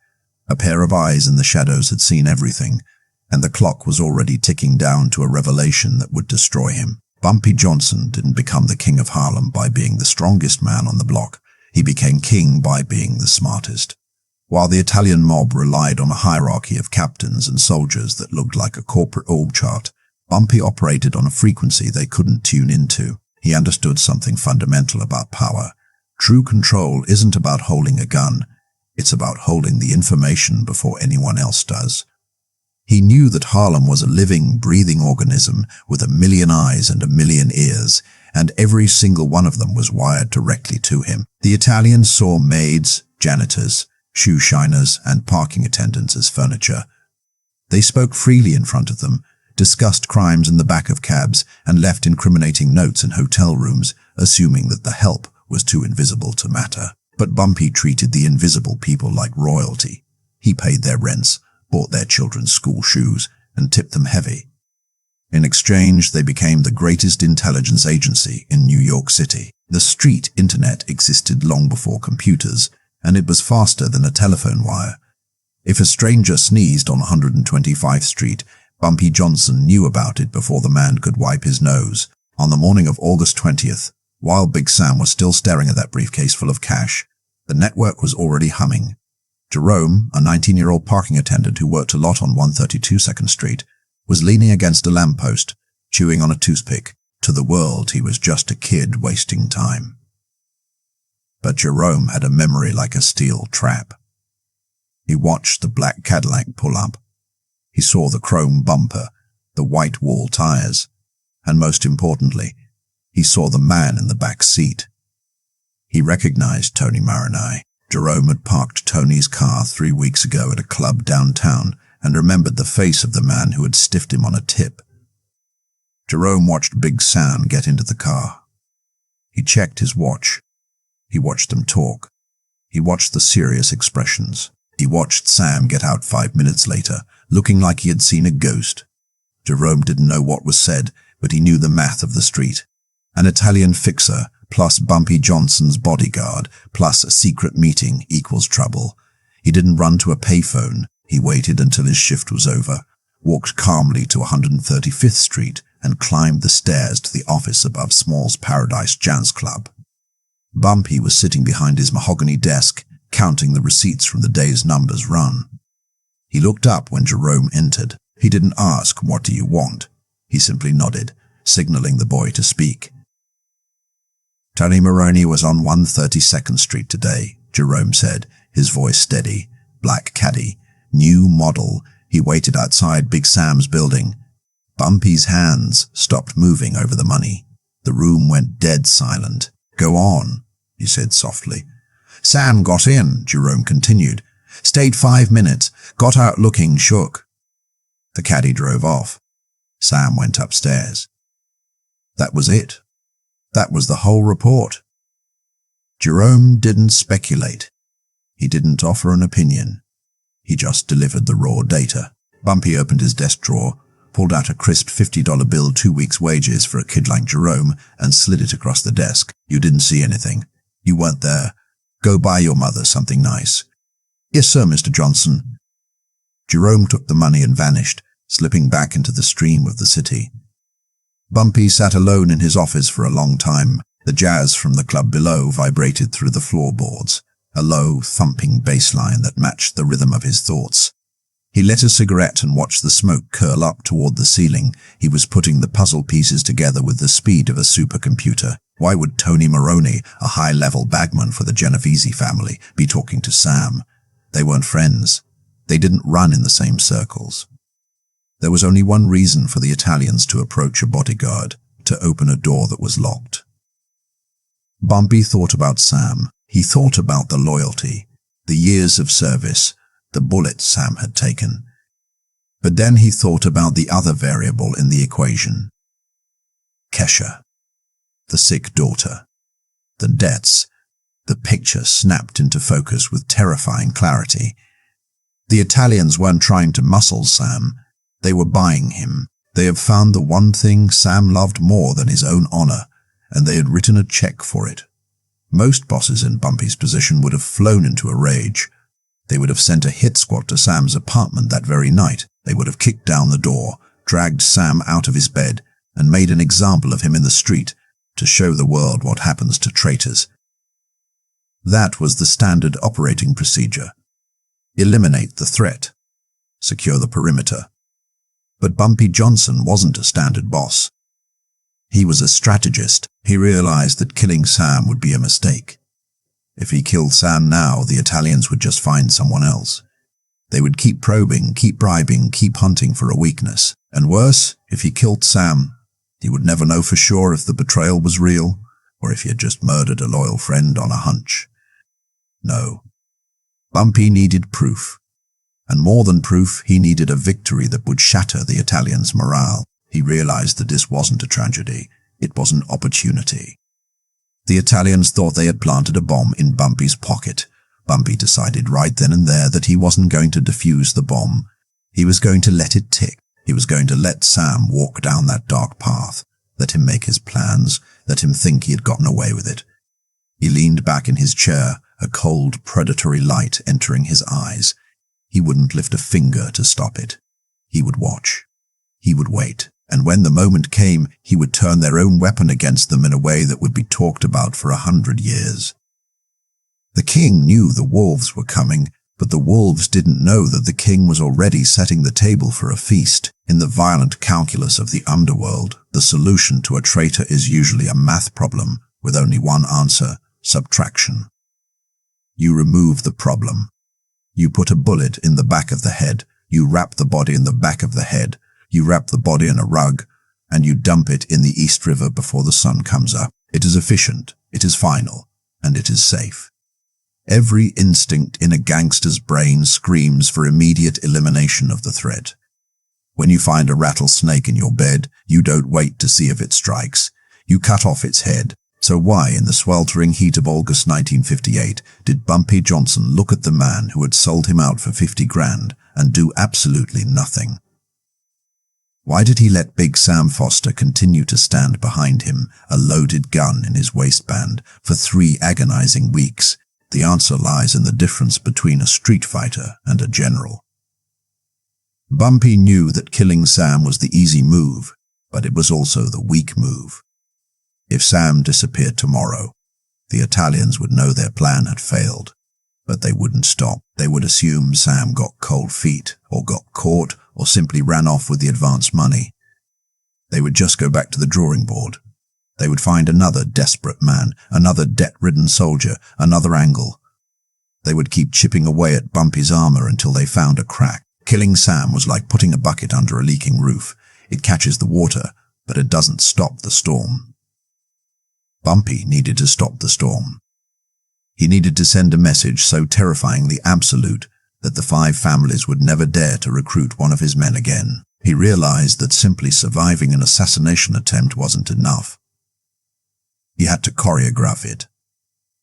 a pair of eyes in the shadows had seen everything, and the clock was already ticking down to a revelation that would destroy him. Bumpy Johnson didn't become the king of Harlem by being the strongest man on the block. He became king by being the smartest. While the Italian mob relied on a hierarchy of captains and soldiers that looked like a corporate org chart, Bumpy operated on a frequency they couldn't tune into. He understood something fundamental about power. True control isn't about holding a gun. It's about holding the information before anyone else does. He knew that Harlem was a living, breathing organism with 1,000,000 eyes and 1,000,000 ears, and every single one of them was wired directly to him. The Italians saw maids, janitors, shoe shiners, and parking attendants as furniture. They spoke freely in front of them, discussed crimes in the back of cabs, and left incriminating notes in hotel rooms, assuming that the help was too invisible to matter. But Bumpy treated the invisible people like royalty. He paid their rents, bought their children's school shoes, and tipped them heavy. In exchange, they became the greatest intelligence agency in New York City. The street internet existed long before computers, and it was faster than a telephone wire. If a stranger sneezed on 125th Street, Bumpy Johnson knew about it before the man could wipe his nose. On the morning of August 20th, while Big Sam was still staring at that briefcase full of cash, The network was already humming. Jerome, a 19-year-old parking attendant who worked a lot on 132 2nd Street, was leaning against a lamppost, chewing on a toothpick. To the world, he was just a kid wasting time. But Jerome had a memory like a steel trap. He watched the black Cadillac pull up. He saw the chrome bumper, the white wall tires, and most importantly, he saw the man in the back seat. He recognized Tony Marinai. Jerome had parked Tony's car 3 weeks ago at a club downtown and remembered the face of the man who had stiffed him on a tip. Jerome watched Big Sam get into the car. He checked his watch. He watched them talk. He watched the serious expressions. He watched Sam get out 5 minutes later, looking like he had seen a ghost. Jerome didn't know what was said, but he knew the math of the street. An Italian fixer plus Bumpy Johnson's bodyguard plus a secret meeting equals trouble. He didn't run to a payphone. He waited until his shift was over, walked calmly to 135th Street, and climbed the stairs to the office above Small's Paradise Jazz Club. Bumpy was sitting behind his mahogany desk, counting the receipts from the day's numbers run. He looked up when Jerome entered. He didn't ask, "What do you want?" He simply nodded, signaling the boy to speak. Tony Maroney was on 132nd Street today, Jerome said, his voice steady. Black caddy, new model. He waited outside Big Sam's building. Bumpy's hands stopped moving over the money. The room went dead silent. "Go on," he said softly. "Sam got in," Jerome continued. "Stayed 5 minutes. Got out looking shook." The caddy drove off. Sam went upstairs. That was it. That was the whole report. Jerome didn't speculate. He didn't offer an opinion. He just delivered the raw data. Bumpy opened his desk drawer, pulled out a crisp $50 bill, 2 weeks' wages for a kid like Jerome, and slid it across the desk. "You didn't see anything. You weren't there. Go buy your mother something nice." "Yes, sir, Mr. Johnson." Jerome took the money and vanished, slipping back into the stream of the city. Bumpy sat alone in his office for a long time. The jazz from the club below vibrated through the floorboards, a low, thumping bass line that matched the rhythm of his thoughts. He lit a cigarette and watched the smoke curl up toward the ceiling. He was putting the puzzle pieces together with the speed of a supercomputer. Why would Tony Maroney, a high-level bagman for the Genovese family, be talking to Sam? They weren't friends. They didn't run in the same circles. There was only one reason for the Italians to approach a bodyguard, to open a door that was locked. Bumpy thought about Sam. He thought about the loyalty, the years of service, the bullets Sam had taken. But then he thought about the other variable in the equation. Kesha, the sick daughter, the debts. The picture snapped into focus with terrifying clarity. The Italians weren't trying to muscle Sam. They were buying him. They had found the one thing Sam loved more than his own honor, and they had written a check for it. Most bosses in Bumpy's position would have flown into a rage. They would have sent a hit squad to Sam's apartment that very night. They would have kicked down the door, dragged Sam out of his bed, and made an example of him in the street to show the world what happens to traitors. That was the standard operating procedure. Eliminate the threat. Secure the perimeter. But Bumpy Johnson wasn't a standard boss. He was a strategist. He realized that killing Sam would be a mistake. If he killed Sam now, the Italians would just find someone else. They would keep probing, keep bribing, keep hunting for a weakness. And worse, if he killed Sam, he would never know for sure if the betrayal was real or if he had just murdered a loyal friend on a hunch. No. Bumpy needed proof. And more than proof, he needed a victory that would shatter the Italians' morale. He realized that this wasn't a tragedy. It was an opportunity. The Italians thought they had planted a bomb in Bumpy's pocket. Bumpy decided right then and there that he wasn't going to defuse the bomb. He was going to let it tick. He was going to let Sam walk down that dark path, let him make his plans, let him think he had gotten away with it. He leaned back in his chair, a cold, predatory light entering his eyes. He wouldn't lift a finger to stop it. He would watch. He would wait. And when the moment came, he would turn their own weapon against them in a way that would be talked about for 100 years. The king knew the wolves were coming, but the wolves didn't know that the king was already setting the table for a feast. In the violent calculus of the underworld, the solution to a traitor is usually a math problem with only one answer: subtraction. You remove the problem. You put a bullet in the back of the head, you wrap the body in the back of the head, you wrap the body in a rug, and you dump it in the East River before the sun comes up. It is efficient, it is final, and it is safe. Every instinct in a gangster's brain screams for immediate elimination of the threat. When you find a rattlesnake in your bed, you don't wait to see if it strikes. You cut off its head. So why, in the sweltering heat of August 1958, did Bumpy Johnson look at the man who had sold him out for 50 grand and do absolutely nothing? Why did he let Big Sam Foster continue to stand behind him, a loaded gun in his waistband, for 3 agonizing weeks? The answer lies in the difference between a street fighter and a general. Bumpy knew that killing Sam was the easy move, but it was also the weak move. If Sam disappeared tomorrow, the Italians would know their plan had failed, but they wouldn't stop. They would assume Sam got cold feet, or got caught, or simply ran off with the advance money. They would just go back to the drawing board. They would find another desperate man, another debt-ridden soldier, another angle. They would keep chipping away at Bumpy's armor until they found a crack. Killing Sam was like putting a bucket under a leaking roof. It catches the water, but it doesn't stop the storm. Bumpy needed to stop the storm. He needed to send a message so terrifyingly absolute that the 5 families would never dare to recruit one of his men again. He realized that simply surviving an assassination attempt wasn't enough. He had to choreograph it.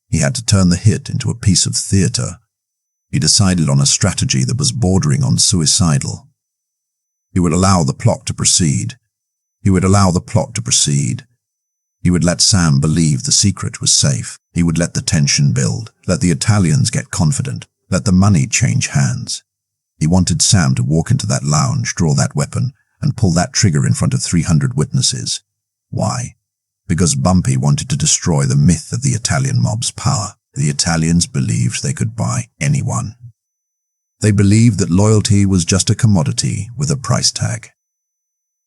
He had to turn the hit into a piece of theater. He decided on a strategy that was bordering on suicidal. He would allow the plot to proceed. He would allow the plot to proceed. He would let Sam believe the secret was safe. He would let the tension build, let the Italians get confident, let the money change hands. He wanted Sam to walk into that lounge, draw that weapon, and pull that trigger in front of 300 witnesses. Why? Because Bumpy wanted to destroy the myth of the Italian mob's power. The Italians believed they could buy anyone. They believed that loyalty was just a commodity with a price tag.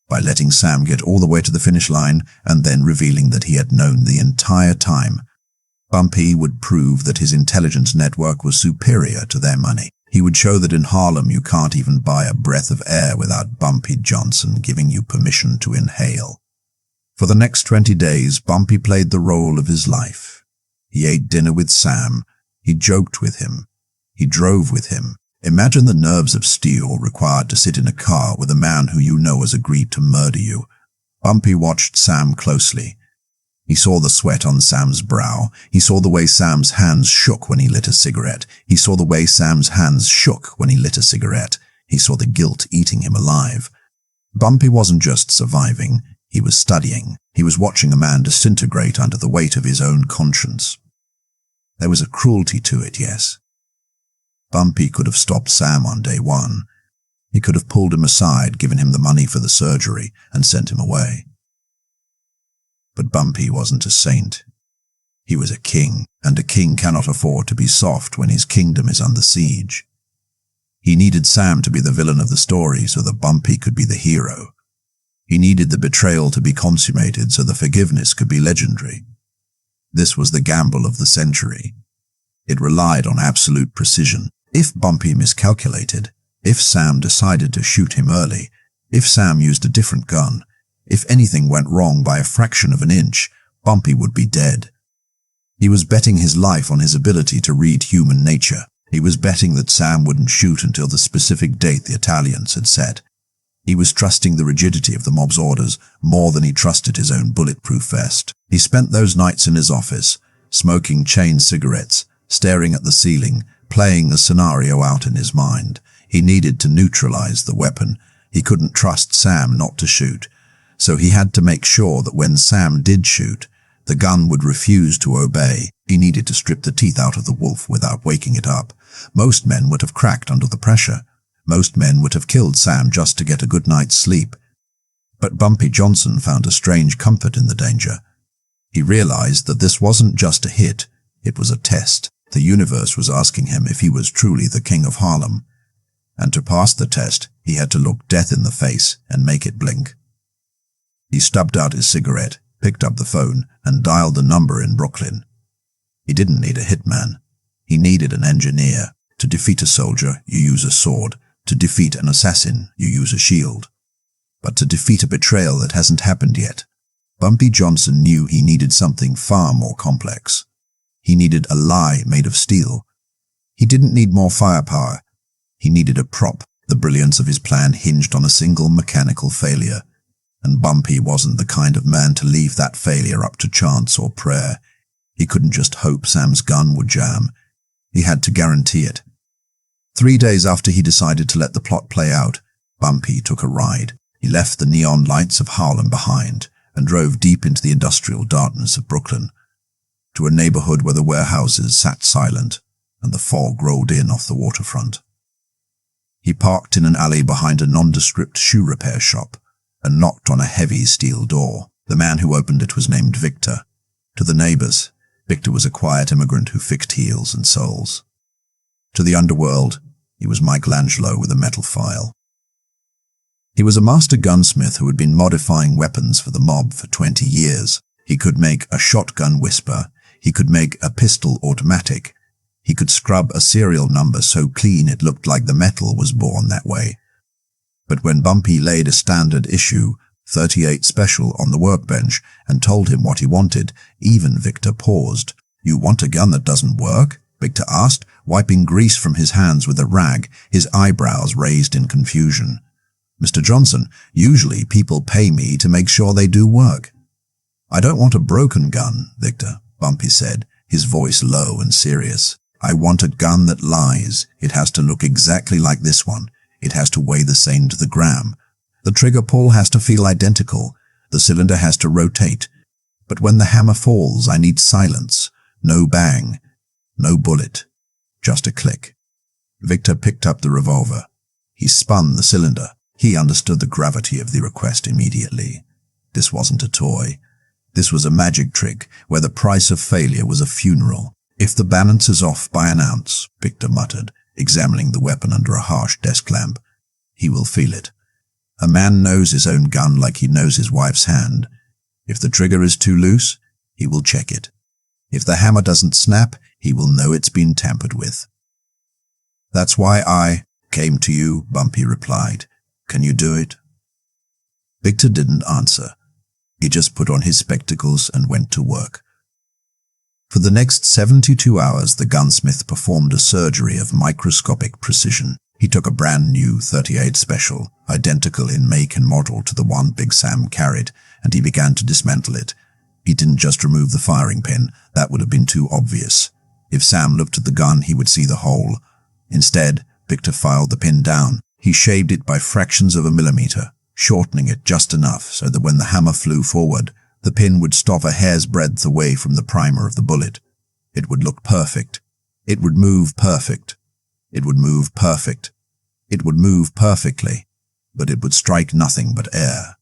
By letting Sam get all the way to the finish line and then revealing that he had known the entire time, Bumpy would prove that his intelligence network was superior to their money. He would show that in Harlem you can't even buy a breath of air without Bumpy Johnson giving you permission to inhale. For the next 20 days, Bumpy played the role of his life. He ate dinner with Sam. He joked with him. He drove with him. Imagine the nerves of steel required to sit in a car with a man who you know has agreed to murder you. Bumpy watched Sam closely. He saw the sweat on Sam's brow. He saw the way Sam's hands shook when he lit a cigarette. He saw the way Sam's hands shook when he lit a cigarette. He saw the guilt eating him alive. Bumpy wasn't just surviving. He was studying. He was watching a man disintegrate under the weight of his own conscience. There was a cruelty to it, yes. Bumpy could have stopped Sam on day one. He could have pulled him aside, given him the money for the surgery, and sent him away. But Bumpy wasn't a saint. He was a king, and a king cannot afford to be soft when his kingdom is under siege. He needed Sam to be the villain of the story so that Bumpy could be the hero. He needed the betrayal to be consummated so the forgiveness could be legendary. This was the gamble of the century. It relied on absolute precision. If Bumpy miscalculated, if Sam decided to shoot him early, if Sam used a different gun, if anything went wrong by a fraction of an inch, Bumpy would be dead. He was betting his life on his ability to read human nature. He was betting that Sam wouldn't shoot until the specific date the Italians had set. He was trusting the rigidity of the mob's orders more than he trusted his own bulletproof vest. He spent those nights in his office, smoking chain cigarettes, staring at the ceiling, playing the scenario out in his mind. He needed to neutralize the weapon. He couldn't trust Sam not to shoot. So he had to make sure that when Sam did shoot, the gun would refuse to obey. He needed to strip the teeth out of the wolf without waking it up. Most men would have cracked under the pressure. Most men would have killed Sam just to get a good night's sleep. But Bumpy Johnson found a strange comfort in the danger. He realized that this wasn't just a hit, it was a test. The universe was asking him if he was truly the king of Harlem. And to pass the test, he had to look death in the face and make it blink. He stubbed out his cigarette, picked up the phone, and dialed a number in Brooklyn. He didn't need a hitman. He needed an engineer. To defeat a soldier, you use a sword. To defeat an assassin, you use a shield. But to defeat a betrayal that hasn't happened yet, Bumpy Johnson knew he needed something far more complex. He needed a lie made of steel. He didn't need more firepower. He needed a prop. The brilliance of his plan hinged on a single mechanical failure. And Bumpy wasn't the kind of man to leave that failure up to chance or prayer. He couldn't just hope Sam's gun would jam. He had to guarantee it. 3 days after he decided to let the plot play out, Bumpy took a ride. He left the neon lights of Harlem behind and drove deep into the industrial darkness of Brooklyn, to a neighborhood where the warehouses sat silent and the fog rolled in off the waterfront. He parked in an alley behind a nondescript shoe repair shop and knocked on a heavy steel door. The man who opened it was named Victor. To the neighbors, Victor was a quiet immigrant who fixed heels and soles. To the underworld, he was Michelangelo with a metal file. He was a master gunsmith who had been modifying weapons for the mob for 20 years. He could make a shotgun whisper. He could make a pistol automatic. He could scrub a serial number so clean it looked like the metal was born that way. But when Bumpy laid a standard issue 38 special on the workbench and told him what he wanted, even Victor paused. "You want a gun that doesn't work?" Victor asked, wiping grease from his hands with a rag, his eyebrows raised in confusion. "Mr. Johnson, usually people pay me to make sure they do work." "I don't want a broken gun, Victor," Bumpy said, his voice low and serious. "I want a gun that lies. It has to look exactly like this one. It has to weigh the same to the gram. The trigger pull has to feel identical. The cylinder has to rotate. But when the hammer falls, I need silence. No bang. No bullet. Just a click." Victor picked up the revolver. He spun the cylinder. He understood the gravity of the request immediately. This wasn't a toy. This was a magic trick where the price of failure was a funeral. "If the balance is off by an ounce," Victor muttered, examining the weapon under a harsh desk lamp, "he will feel it. A man knows his own gun like he knows his wife's hand. If the trigger is too loose, he will check it. If the hammer doesn't snap, he will know it's been tampered with." "That's why I came to you," Bumpy replied. "Can you do it?" Victor didn't answer. He just put on his spectacles and went to work. For the next 72 hours, the gunsmith performed a surgery of microscopic precision. He took a brand new 38 Special, identical in make and model to the one Big Sam carried, and he began to dismantle it. He didn't just remove the firing pin. That would have been too obvious. If Sam looked at the gun, he would see the hole. Instead, Victor filed the pin down. He shaved it by fractions of a millimeter, shortening it just enough so that when the hammer flew forward, the pin would stop a hair's breadth away from the primer of the bullet. It would look perfect. It would move perfect. It would move perfect. It would move perfectly, but it would strike nothing but air.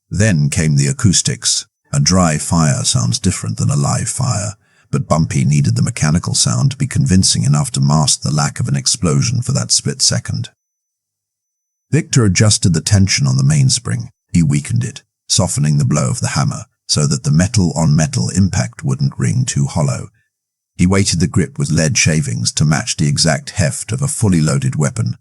Then came the acoustics. A dry fire sounds different than a live fire, but Bumpy needed the mechanical sound to be convincing enough to mask the lack of an explosion for that split second. Victor adjusted the tension on the mainspring. He weakened it, softening the blow of the hammer so that the metal-on-metal impact wouldn't ring too hollow. He weighted the grip with lead shavings to match the exact heft of a fully loaded weapon,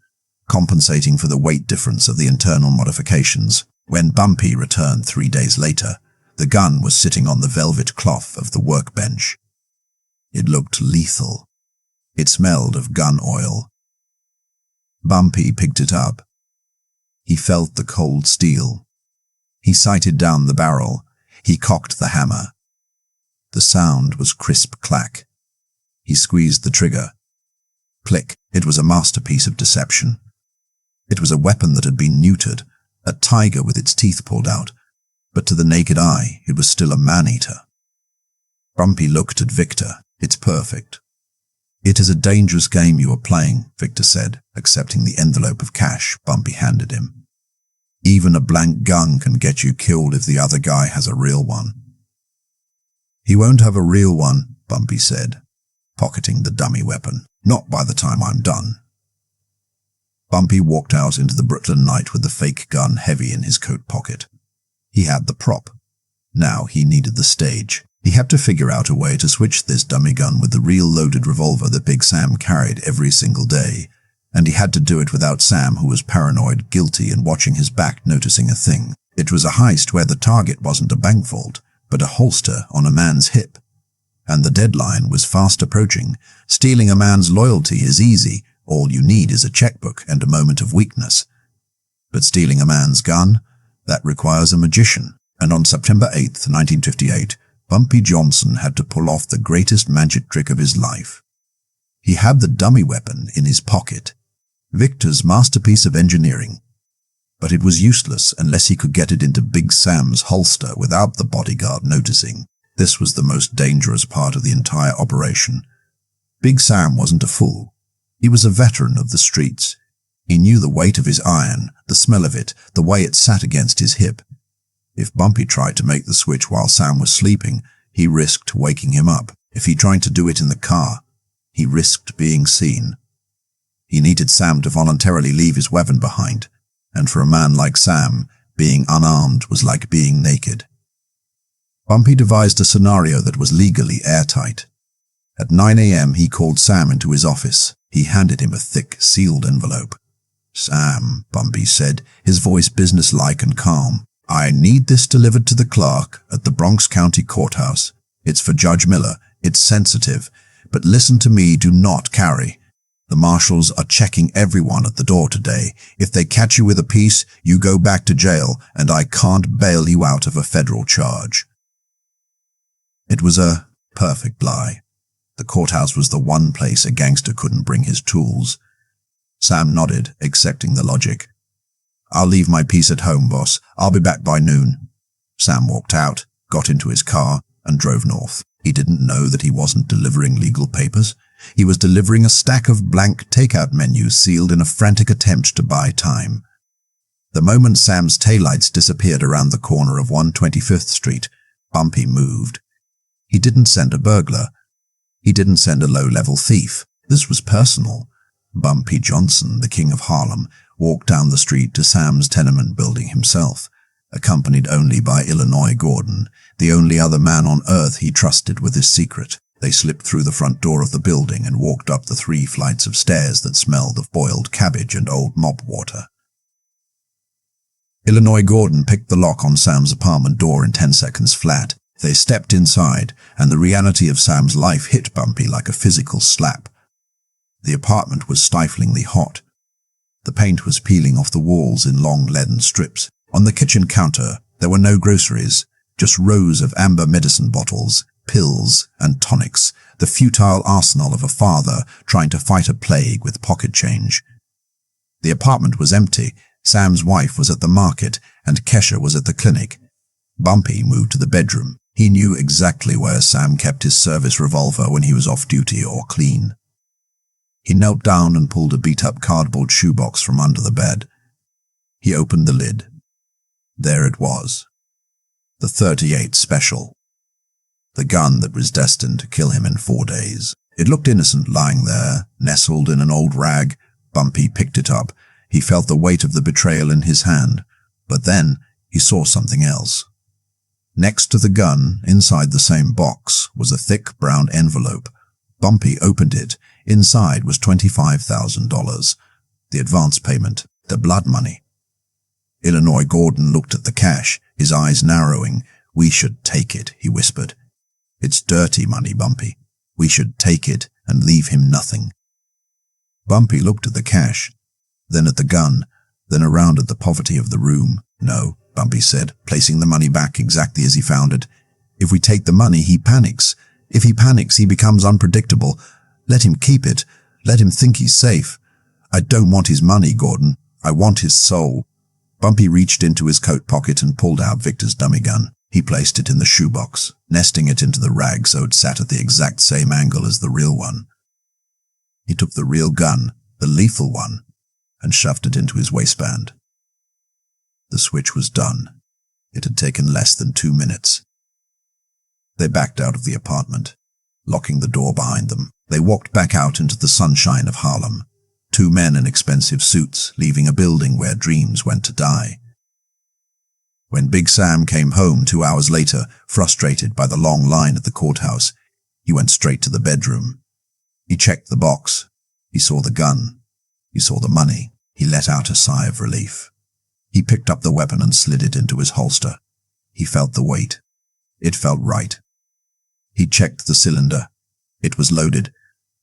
compensating for the weight difference of the internal modifications. When Bumpy returned 3 days later, the gun was sitting on the velvet cloth of the workbench. It looked lethal. It smelled of gun oil. Bumpy picked it up. He felt the cold steel. He sighted down the barrel. He cocked the hammer. The sound was crisp clack. He squeezed the trigger. Click. It was a masterpiece of deception. It was a weapon that had been neutered, a tiger with its teeth pulled out, but to the naked eye, it was still a man-eater. Bumpy looked at Victor. "It's perfect." "It is a dangerous game you are playing," Victor said, accepting the envelope of cash Bumpy handed him. "Even a blank gun can get you killed if the other guy has a real one." "He won't have a real one," Bumpy said. pocketing the dummy weapon. Not by the time I'm done. Bumpy walked out into the Brooklyn night with the fake gun heavy in his coat pocket. He had the prop. Now he needed the stage. He had to figure out a way to switch this dummy gun with the real loaded revolver that Big Sam carried every single day. And he had to do it without Sam, who was paranoid, guilty, and watching his back, noticing a thing. It was a heist where the target wasn't a bank vault, but a holster on a man's hip. And the deadline was fast approaching. Stealing a man's loyalty is easy. All you need is a checkbook and a moment of weakness. But stealing a man's gun, that requires a magician. And on September 8th, 1958, Bumpy Johnson had to pull off the greatest magic trick of his life. He had the dummy weapon in his pocket. Victor's masterpiece of engineering. But it was useless unless he could get it into Big Sam's holster without the bodyguard noticing. This was the most dangerous part of the entire operation. Big Sam wasn't a fool. He was a veteran of the streets. He knew the weight of his iron, the smell of it, the way it sat against his hip. If Bumpy tried to make the switch while Sam was sleeping, he risked waking him up. If he tried to do it in the car, he risked being seen. He needed Sam to voluntarily leave his weapon behind, and for a man like Sam, being unarmed was like being naked. Bumpy devised a scenario that was legally airtight. At 9 a.m. he called Sam into his office. He handed him a thick, sealed envelope. "Sam," Bumpy said, his voice businesslike and calm, "I need this delivered to the clerk at the Bronx County Courthouse. It's for Judge Miller. It's sensitive. But listen to me, do not carry. The marshals are checking everyone at the door today. If they catch you with a piece, you go back to jail, and I can't bail you out of a federal charge." It was a perfect lie. The courthouse was the one place a gangster couldn't bring his tools. Sam nodded, accepting the logic. "I'll leave my piece at home, boss. I'll be back by noon." Sam walked out, got into his car, and drove north. He didn't know that he wasn't delivering legal papers. He was delivering a stack of blank takeout menus sealed in a frantic attempt to buy time. The moment Sam's taillights disappeared around the corner of 125th Street, Bumpy moved. He didn't send a burglar. He didn't send a low-level thief. This was personal. Bumpy Johnson, the king of Harlem, walked down the street to Sam's tenement building himself, accompanied only by Illinois Gordon, the only other man on earth he trusted with his secret. They slipped through the front door of the building and walked up the 3 flights of stairs that smelled of boiled cabbage and old mop water. Illinois Gordon picked the lock on Sam's apartment door in 10 seconds flat. They stepped inside, and the reality of Sam's life hit Bumpy like a physical slap. The apartment was stiflingly hot. The paint was peeling off the walls in long leaden strips. On the kitchen counter, there were no groceries, just rows of amber medicine bottles, pills, and tonics, the futile arsenal of a father trying to fight a plague with pocket change. The apartment was empty. Sam's wife was at the market, and Kesha was at the clinic. Bumpy moved to the bedroom. He knew exactly where Sam kept his service revolver when he was off duty or clean. He knelt down and pulled a beat-up cardboard shoebox from under the bed. He opened the lid. There it was. The .38 Special. The gun that was destined to kill him in 4 days. It looked innocent lying there, nestled in an old rag. Bumpy picked it up. He felt the weight of the betrayal in his hand. But then he saw something else. Next to the gun, inside the same box, was a thick brown envelope. Bumpy opened it. Inside was $25,000. The advance payment, the blood money. Illinois Gordon looked at the cash, his eyes narrowing. "We should take it," he whispered. "It's dirty money, Bumpy. We should take it and leave him nothing." Bumpy looked at the cash, then at the gun, then around at the poverty of the room. "No," Bumpy said, placing the money back exactly as he found it. "If we take the money, he panics. If he panics, he becomes unpredictable. Let him keep it. Let him think he's safe. I don't want his money, Gordon. I want his soul." Bumpy reached into his coat pocket and pulled out Victor's dummy gun. He placed it in the shoebox, nesting it into the rag so it sat at the exact same angle as the real one. He took the real gun, the lethal one, and shoved it into his waistband. The switch was done. It had taken less than 2 minutes. They backed out of the apartment, locking the door behind them. They walked back out into the sunshine of Harlem. Two men in expensive suits, leaving a building where dreams went to die. When Big Sam came home 2 hours later, frustrated by the long line at the courthouse, he went straight to the bedroom. He checked the box. He saw the gun. He saw the money. He let out a sigh of relief. He picked up the weapon and slid it into his holster. He felt the weight. It felt right. He checked the cylinder. It was loaded.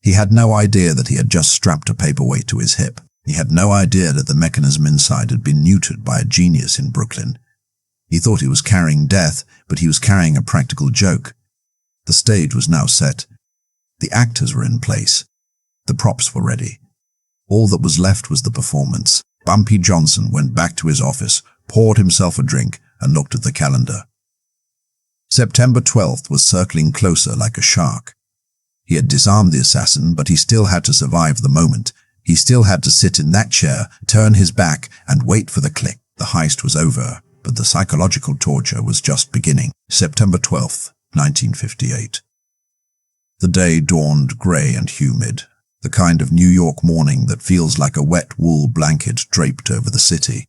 He had no idea that he had just strapped a paperweight to his hip. He had no idea that the mechanism inside had been neutered by a genius in Brooklyn. He thought he was carrying death, but he was carrying a practical joke. The stage was now set. The actors were in place. The props were ready. All that was left was the performance. Bumpy Johnson went back to his office, poured himself a drink, and looked at the calendar. September 12th was circling closer like a shark. He had disarmed the assassin, but he still had to survive the moment. He still had to sit in that chair, turn his back, and wait for the click. The heist was over, but the psychological torture was just beginning. September 12th, 1958. The day dawned grey and humid, the kind of New York morning that feels like a wet wool blanket draped over the city.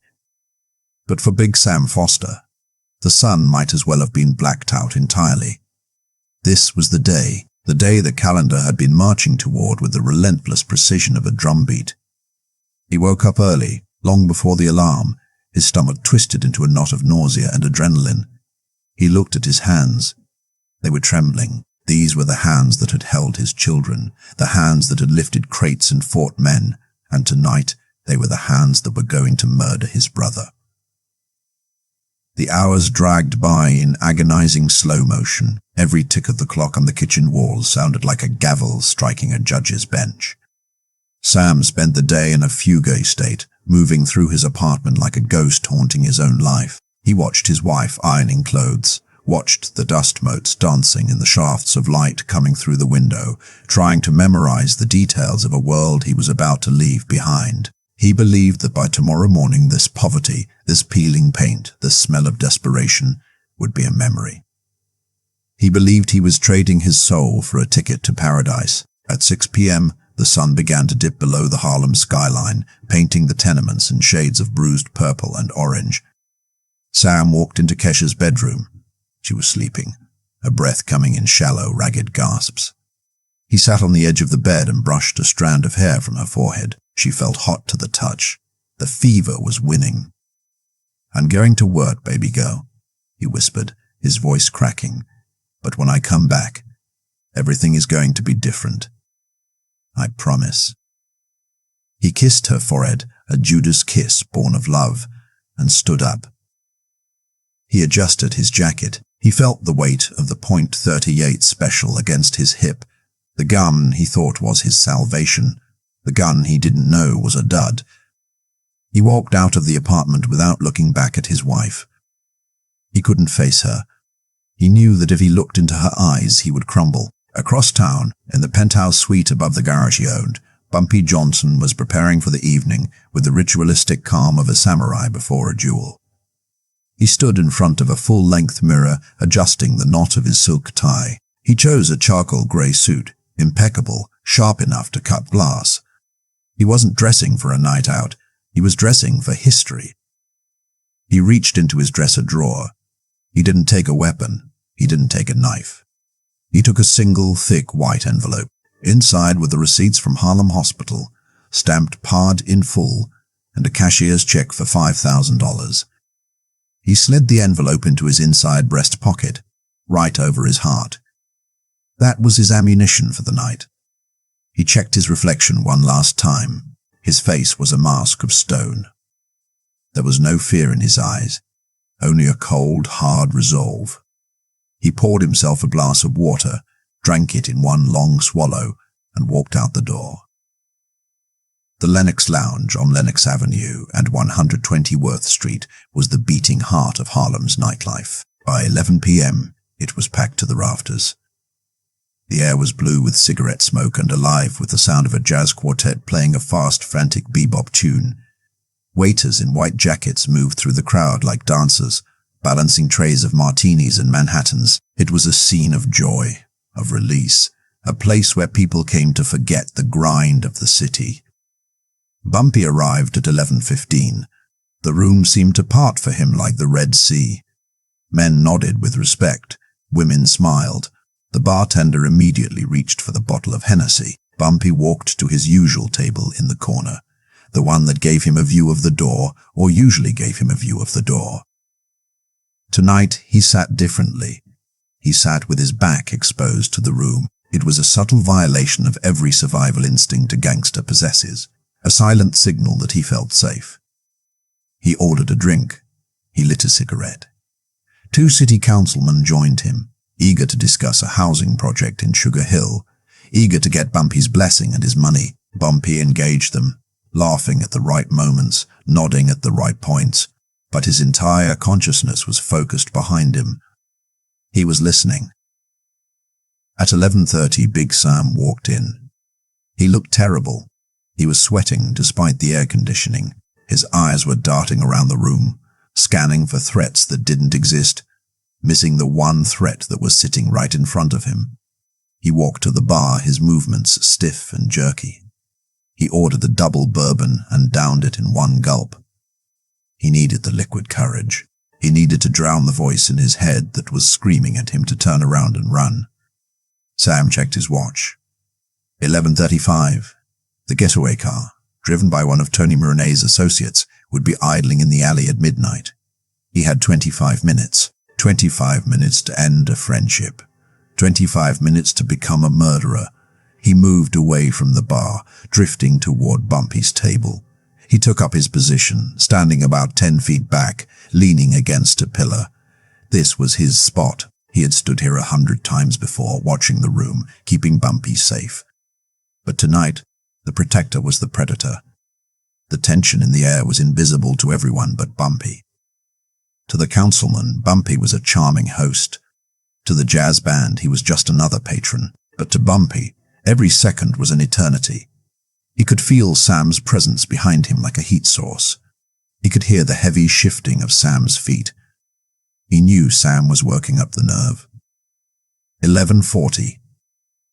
But for Big Sam Foster, the sun might as well have been blacked out entirely. This was the day the calendar had been marching toward with the relentless precision of a drumbeat. He woke up early, long before the alarm, his stomach twisted into a knot of nausea and adrenaline. He looked at his hands. They were trembling. These were the hands that had held his children, the hands that had lifted crates and fought men, and tonight they were the hands that were going to murder his brother. The hours dragged by in agonizing slow motion. Every tick of the clock on the kitchen walls sounded like a gavel striking a judge's bench. Sam spent the day in a fugue state, moving through his apartment like a ghost haunting his own life. He watched his wife ironing clothes, watched the dust motes dancing in the shafts of light coming through the window, trying to memorize the details of a world he was about to leave behind. He believed that by tomorrow morning this poverty, this peeling paint, this smell of desperation would be a memory. He believed he was trading his soul for a ticket to paradise. At 6 p.m., the sun began to dip below the Harlem skyline, painting the tenements in shades of bruised purple and orange. Sam walked into Kesha's bedroom. She was sleeping, her breath coming in shallow, ragged gasps. He sat on the edge of the bed and brushed a strand of hair from her forehead. She felt hot to the touch. The fever was winning. "I'm going to work, baby girl," he whispered, his voice cracking. "But when I come back, everything is going to be different. I promise." He kissed her forehead, a Judas kiss born of love, and stood up. He adjusted his jacket. He felt the weight of the .38 special against his hip. The gun he thought was his salvation. The gun he didn't know was a dud. He walked out of the apartment without looking back at his wife. He couldn't face her. He knew that if he looked into her eyes, he would crumble. Across town, in the penthouse suite above the garage he owned, Bumpy Johnson was preparing for the evening with the ritualistic calm of a samurai before a duel. He stood in front of a full-length mirror, adjusting the knot of his silk tie. He chose a charcoal grey suit, impeccable, sharp enough to cut glass. He wasn't dressing for a night out. He was dressing for history. He reached into his dresser drawer. He didn't take a weapon. He didn't take a knife. He took a single, thick, white envelope. Inside were the receipts from Harlem Hospital, stamped "Pard in full," and a cashier's check for $5,000. He slid the envelope into his inside breast pocket, right over his heart. That was his ammunition for the night. He checked his reflection one last time. His face was a mask of stone. There was no fear in his eyes, only a cold, hard resolve. He poured himself a glass of water, drank it in one long swallow, and walked out the door. The Lennox Lounge on Lennox Avenue and 120 Worth Street was the beating heart of Harlem's nightlife. By 11 p.m., it was packed to the rafters. The air was blue with cigarette smoke and alive with the sound of a jazz quartet playing a fast, frantic bebop tune. Waiters in white jackets moved through the crowd like dancers, balancing trays of martinis and Manhattans. It was a scene of joy, of release, a place where people came to forget the grind of the city. Bumpy arrived at 11:15. The room seemed to part for him like the Red Sea. Men nodded with respect. Women smiled. The bartender immediately reached for the bottle of Hennessy. Bumpy walked to his usual table in the corner, the one that gave him a view of the door, or usually gave him a view of the door. Tonight he sat differently. He sat with his back exposed to the room. It was a subtle violation of every survival instinct a gangster possesses, a silent signal that he felt safe. He ordered a drink. He lit a cigarette. 2 city councilmen joined him, eager to discuss a housing project in Sugar Hill, eager to get Bumpy's blessing and his money. Bumpy engaged them, laughing at the right moments, nodding at the right points, but his entire consciousness was focused behind him. He was listening. At 11:30, Big Sam walked in. He looked terrible. He was sweating despite the air conditioning. His eyes were darting around the room, scanning for threats that didn't exist, missing the one threat that was sitting right in front of him. He walked to the bar, his movements stiff and jerky. He ordered a double bourbon and downed it in one gulp. He needed the liquid courage. He needed to drown the voice in his head that was screaming at him to turn around and run. Sam checked his watch. 11:35. The getaway car, driven by one of Tony Marinet's associates, would be idling in the alley at midnight. He had 25 minutes. 25 minutes to end a friendship. 25 minutes to become a murderer. He moved away from the bar, drifting toward Bumpy's table. He took up his position, standing about 10 feet back, leaning against a pillar. This was his spot. He had stood here 100 times before, watching the room, keeping Bumpy safe. But tonight, the protector was the predator. The tension in the air was invisible to everyone but Bumpy. To the councilman, Bumpy was a charming host. To the jazz band, he was just another patron. But to Bumpy, every second was an eternity. He could feel Sam's presence behind him like a heat source. He could hear the heavy shifting of Sam's feet. He knew Sam was working up the nerve. 11:40.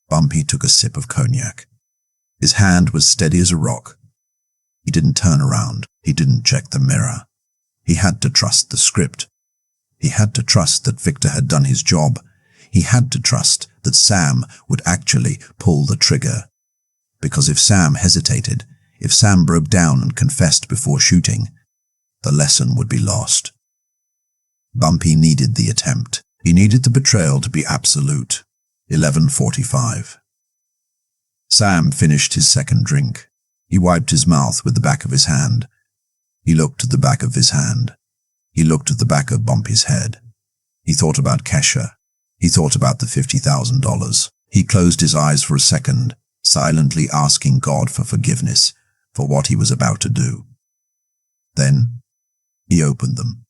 Bumpy took a sip of cognac. His hand was steady as a rock. He didn't turn around. He didn't check the mirror. He had to trust the script. He had to trust that Victor had done his job. He had to trust that Sam would actually pull the trigger. Because if Sam hesitated, if Sam broke down and confessed before shooting, the lesson would be lost. Bumpy needed the attempt. He needed the betrayal to be absolute. 11:45. Sam finished his second drink. He wiped his mouth with the back of his hand. He looked at the back of his hand. He looked at the back of Bumpy's head. He thought about Kesha. He thought about the $50,000. He closed his eyes for a second, silently asking God for forgiveness for what he was about to do. Then he opened them.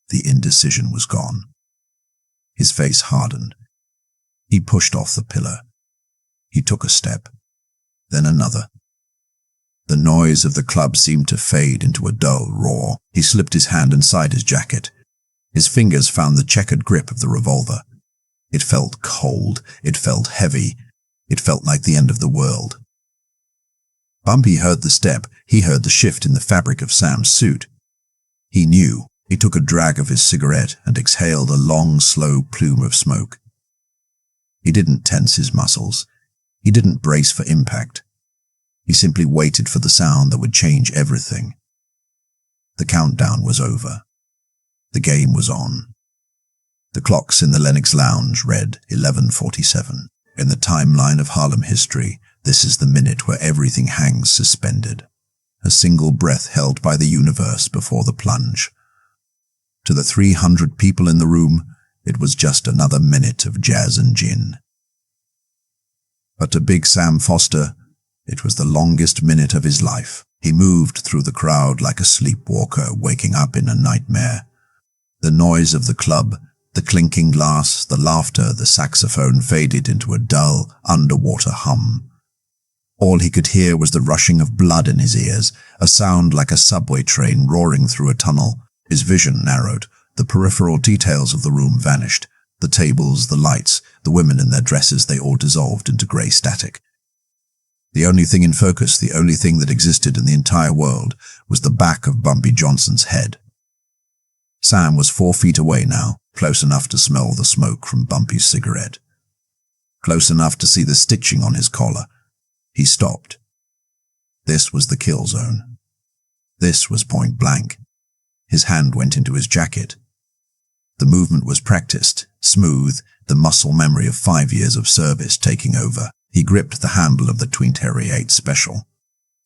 The indecision was gone. His face hardened. He pushed off the pillar. He took a step, then another. The noise of the club seemed to fade into a dull roar. He slipped his hand inside his jacket. His fingers found the checkered grip of the revolver. It felt cold. It felt heavy. It felt like the end of the world. Bumpy heard the step. He heard the shift in the fabric of Sam's suit. He knew. He took a drag of his cigarette and exhaled a long, slow plume of smoke. He didn't tense his muscles. He didn't brace for impact. He simply waited for the sound that would change everything. The countdown was over. The game was on. The clocks in the Lennox Lounge read 11:47. In the timeline of Harlem history, this is the minute where everything hangs suspended. A single breath held by the universe before the plunge. To the 300 people in the room, it was just another minute of jazz and gin. But to Big Sam Foster, it was the longest minute of his life. He moved through the crowd like a sleepwalker waking up in a nightmare. The noise of the club, the clinking glass, the laughter, the saxophone faded into a dull, underwater hum. All he could hear was the rushing of blood in his ears, a sound like a subway train roaring through a tunnel. His vision narrowed. The peripheral details of the room vanished. The tables, the lights, the women in their dresses, they all dissolved into grey static. The only thing in focus, the only thing that existed in the entire world, was the back of Bumpy Johnson's head. Sam was 4 feet away now, close enough to smell the smoke from Bumpy's cigarette. Close enough to see the stitching on his collar. He stopped. This was the kill zone. This was point blank. His hand went into his jacket. The movement was practiced, smooth, the muscle memory of 5 years of service taking over. He gripped the handle of the .28 Special.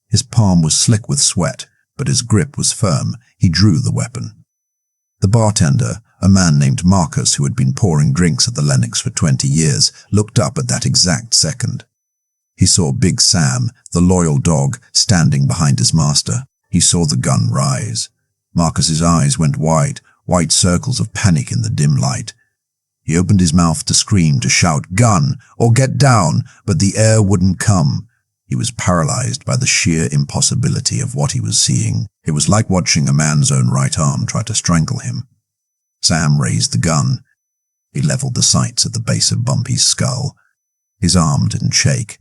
His palm was slick with sweat, but his grip was firm. He drew the weapon. The bartender, a man named Marcus who had been pouring drinks at the Lennox for 20 years, looked up at that exact second. He saw Big Sam, the loyal dog, standing behind his master. He saw the gun rise. Marcus's eyes went wide, white circles of panic in the dim light. He opened his mouth to scream, to shout, "Gun!" or "Get down!" but the air wouldn't come. He was paralyzed by the sheer impossibility of what he was seeing. It was like watching a man's own right arm try to strangle him. Sam raised the gun. He leveled the sights at the base of Bumpy's skull. His arm didn't shake.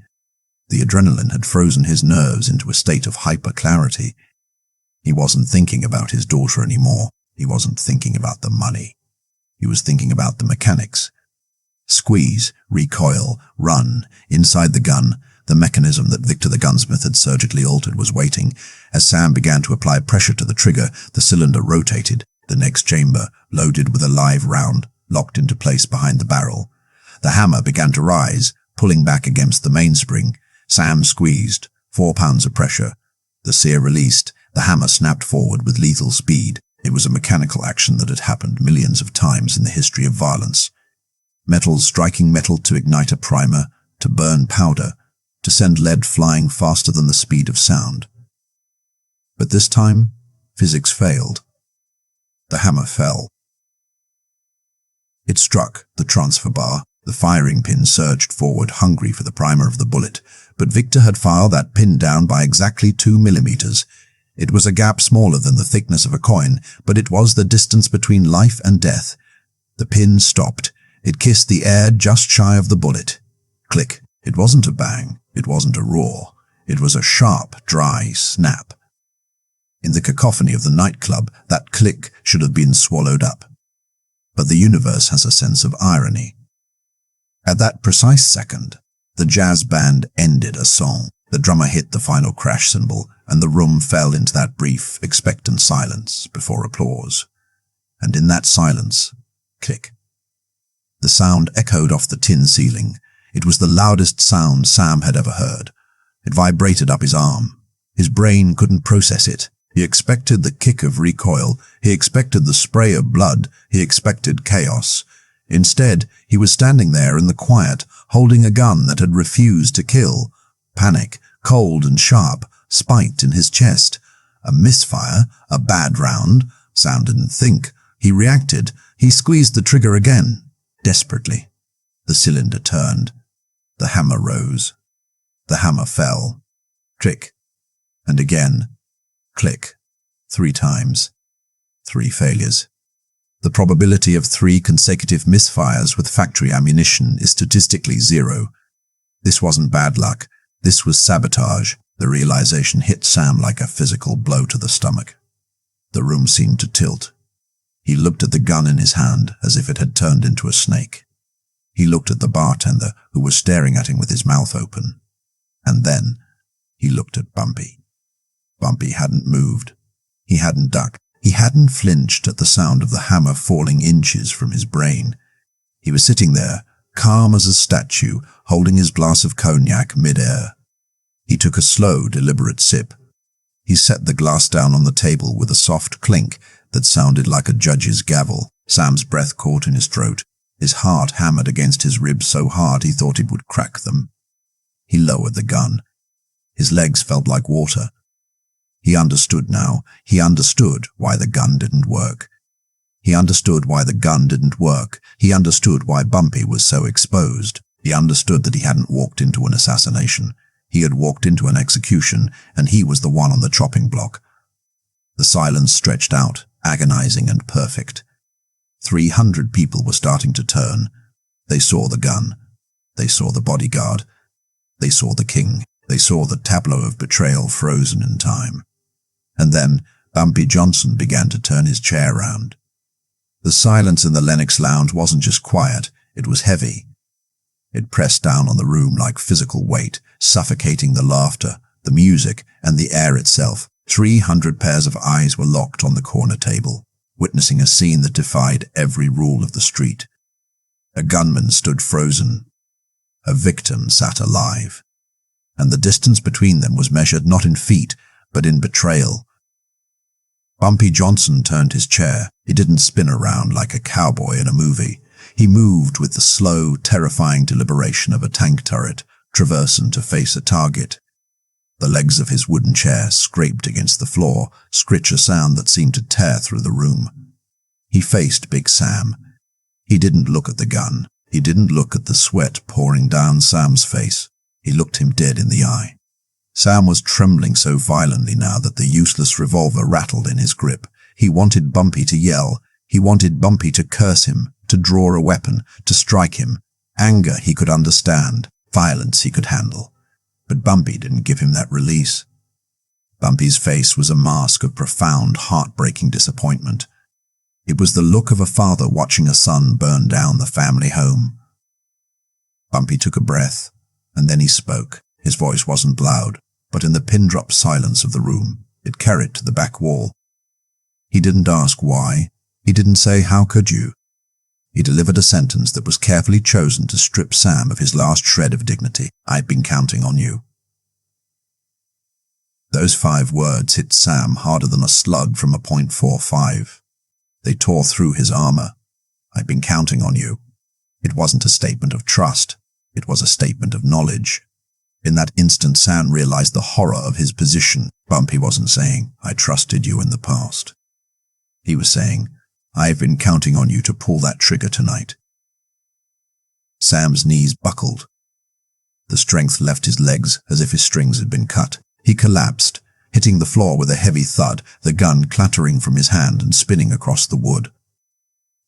The adrenaline had frozen his nerves into a state of hyper-clarity. He wasn't thinking about his daughter anymore. He wasn't thinking about the money. He was thinking about the mechanics. Squeeze, recoil, run. Inside the gun, the mechanism that Victor the gunsmith had surgically altered was waiting. As Sam began to apply pressure to the trigger, the cylinder rotated. The next chamber, loaded with a live round, locked into place behind the barrel. The hammer began to rise, pulling back against the mainspring. Sam squeezed, 4 pounds of pressure. The sear released. The hammer snapped forward with lethal speed. It was a mechanical action that had happened millions of times in the history of violence. Metal striking metal to ignite a primer, to burn powder, to send lead flying faster than the speed of sound. But this time, physics failed. The hammer fell. It struck the transfer bar. The firing pin surged forward, hungry for the primer of the bullet, but Victor had filed that pin down by exactly 2 millimeters. It was a gap smaller than the thickness of a coin, but it was the distance between life and death. The pin stopped. It kissed the air just shy of the bullet. Click. It wasn't a bang. It wasn't a roar. It was a sharp, dry snap. In the cacophony of the nightclub, that click should have been swallowed up. But the universe has a sense of irony. At that precise second, the jazz band ended a song. The drummer hit the final crash cymbal, and the room fell into that brief, expectant silence before applause. And in that silence, click. The sound echoed off the tin ceiling. It was the loudest sound Sam had ever heard. It vibrated up his arm. His brain couldn't process it. He expected the kick of recoil. He expected the spray of blood. He expected chaos. Instead, he was standing there in the quiet, holding a gun that had refused to kill. Panic, cold and sharp, spiked in his chest. A misfire, a bad round. Sam didn't think. He reacted. He squeezed the trigger again, desperately. The cylinder turned. The hammer rose. The hammer fell. Click. And again. Click. 3 times. 3 failures. The probability of 3 consecutive misfires with factory ammunition is statistically 0. This wasn't bad luck. This was sabotage. The realization hit Sam like a physical blow to the stomach. The room seemed to tilt. He looked at the gun in his hand as if it had turned into a snake. He looked at the bartender who was staring at him with his mouth open. And then he looked at Bumpy. Bumpy hadn't moved. He hadn't ducked. He hadn't flinched at the sound of the hammer falling inches from his brain. He was sitting there, calm as a statue, holding his glass of cognac mid-air. He took a slow, deliberate sip. He set the glass down on the table with a soft clink that sounded like a judge's gavel. Sam's breath caught in his throat. His heart hammered against his ribs so hard he thought it would crack them. He lowered the gun. His legs felt like water. He understood now. He understood why the gun didn't work. He understood why the gun didn't work. He understood why Bumpy was so exposed. He understood that he hadn't walked into an assassination. He had walked into an execution, and he was the one on the chopping block. The silence stretched out, agonizing and perfect. 300 people were starting to turn. They saw the gun. They saw the bodyguard. They saw the king. They saw the tableau of betrayal frozen in time. And then Bumpy Johnson began to turn his chair round. The silence in the Lennox Lounge wasn't just quiet, it was heavy. It pressed down on the room like physical weight, suffocating the laughter, the music, and the air itself. 300 pairs of eyes were locked on the corner table, witnessing a scene that defied every rule of the street. A gunman stood frozen. A victim sat alive. And the distance between them was measured not in feet, but in betrayal. Bumpy Johnson turned his chair. He didn't spin around like a cowboy in a movie. He moved with the slow, terrifying deliberation of a tank turret, traversing to face a target. The legs of his wooden chair scraped against the floor, scritch a sound that seemed to tear through the room. He faced Big Sam. He didn't look at the gun. He didn't look at the sweat pouring down Sam's face. He looked him dead in the eye. Sam was trembling so violently now that the useless revolver rattled in his grip. He wanted Bumpy to yell. He wanted Bumpy to curse him, to draw a weapon, to strike him. Anger he could understand. Violence he could handle. But Bumpy didn't give him that release. Bumpy's face was a mask of profound, heartbreaking disappointment. It was the look of a father watching a son burn down the family home. Bumpy took a breath, and then he spoke. His voice wasn't loud, but in the pin-drop silence of the room, it carried to the back wall. He didn't ask why. He didn't say, "How could you?" He delivered a sentence that was carefully chosen to strip Sam of his last shred of dignity. "I've been counting on you." Those 5 words hit Sam harder than a slug from a .45. They tore through his armor. "I've been counting on you." It wasn't a statement of trust. It was a statement of knowledge. In that instant, Sam realized the horror of his position. Bumpy wasn't saying, "I trusted you in the past." He was saying, "I've been counting on you to pull that trigger tonight." Sam's knees buckled. The strength left his legs as if his strings had been cut. He collapsed, hitting the floor with a heavy thud, the gun clattering from his hand and spinning across the wood.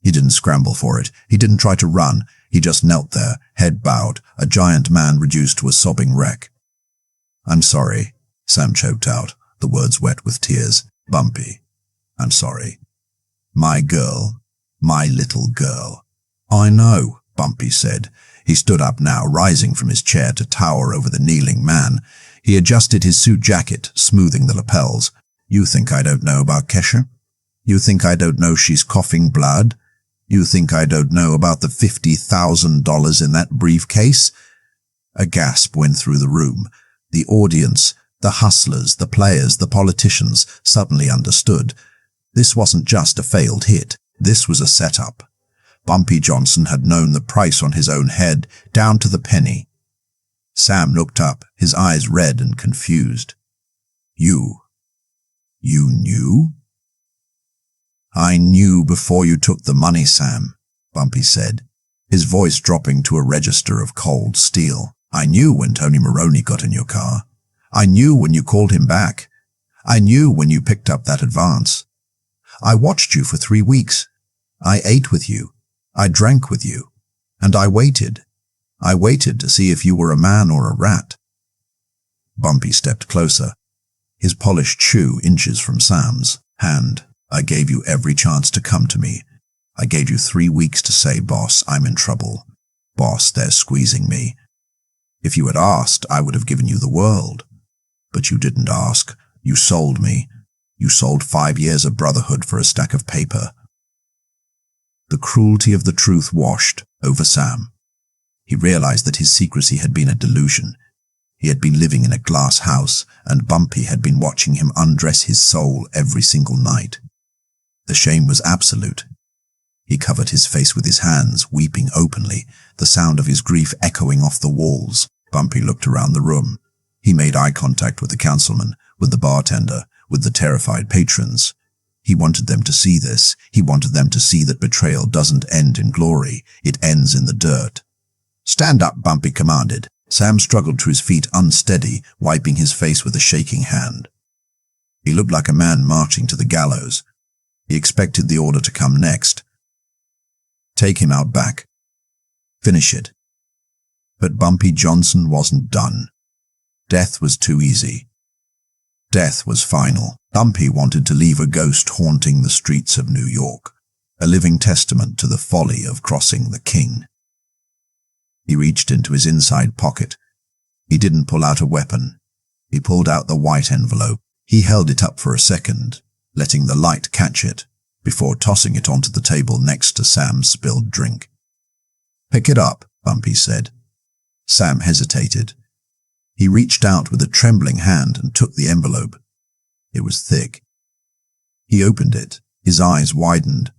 He didn't scramble for it. He didn't try to run. He just knelt there, head bowed, a giant man reduced to a sobbing wreck. "I'm sorry," Sam choked out, the words wet with tears. "Bumpy, I'm sorry. My girl, my little girl." "I know," Bumpy said. He stood up now, rising from his chair to tower over the kneeling man. He adjusted his suit jacket, smoothing the lapels. "You think I don't know about Kesha? You think I don't know she's coughing blood? You think I don't know about the $50,000 in that briefcase?" A gasp went through the room. The audience, the hustlers, the players, the politicians suddenly understood. This wasn't just a failed hit. This was a setup. Bumpy Johnson had known the price on his own head, down to the penny. Sam looked up, his eyes red and confused. You knew?" "I knew before you took the money, Sam," Bumpy said, his voice dropping to a register of cold steel. "I knew when Tony Maroney got in your car. I knew when you called him back. I knew when you picked up that advance. I watched you for 3 weeks. I ate with you. I drank with you. And I waited. I waited to see if you were a man or a rat." Bumpy stepped closer, his polished shoe inches from Sam's hand. "I gave you every chance to come to me. I gave you 3 weeks to say, 'Boss, I'm in trouble. Boss, they're squeezing me.' If you had asked, I would have given you the world. But you didn't ask. You sold me. You sold 5 years of brotherhood for a stack of paper." The cruelty of the truth washed over Sam. He realized that his secrecy had been a delusion. He had been living in a glass house, and Bumpy had been watching him undress his soul every single night. The shame was absolute. He covered his face with his hands, weeping openly, the sound of his grief echoing off the walls. Bumpy looked around the room. He made eye contact with the councilman, with the bartender, with the terrified patrons. He wanted them to see this. He wanted them to see that betrayal doesn't end in glory. It ends in the dirt. "Stand up," Bumpy commanded. Sam struggled to his feet, unsteady, wiping his face with a shaking hand. He looked like a man marching to the gallows. He expected the order to come next. Take him out back. Finish it. But Bumpy Johnson wasn't done. Death was too easy. Death was final. Bumpy wanted to leave a ghost haunting the streets of New York, a living testament to the folly of crossing the king. He reached into his inside pocket. He didn't pull out a weapon. He pulled out the white envelope. He held it up for a second, letting the light catch it, before tossing it onto the table next to Sam's spilled drink. "Pick it up," Bumpy said. Sam hesitated. He reached out with a trembling hand and took the envelope. It was thick. He opened it. His eyes widened.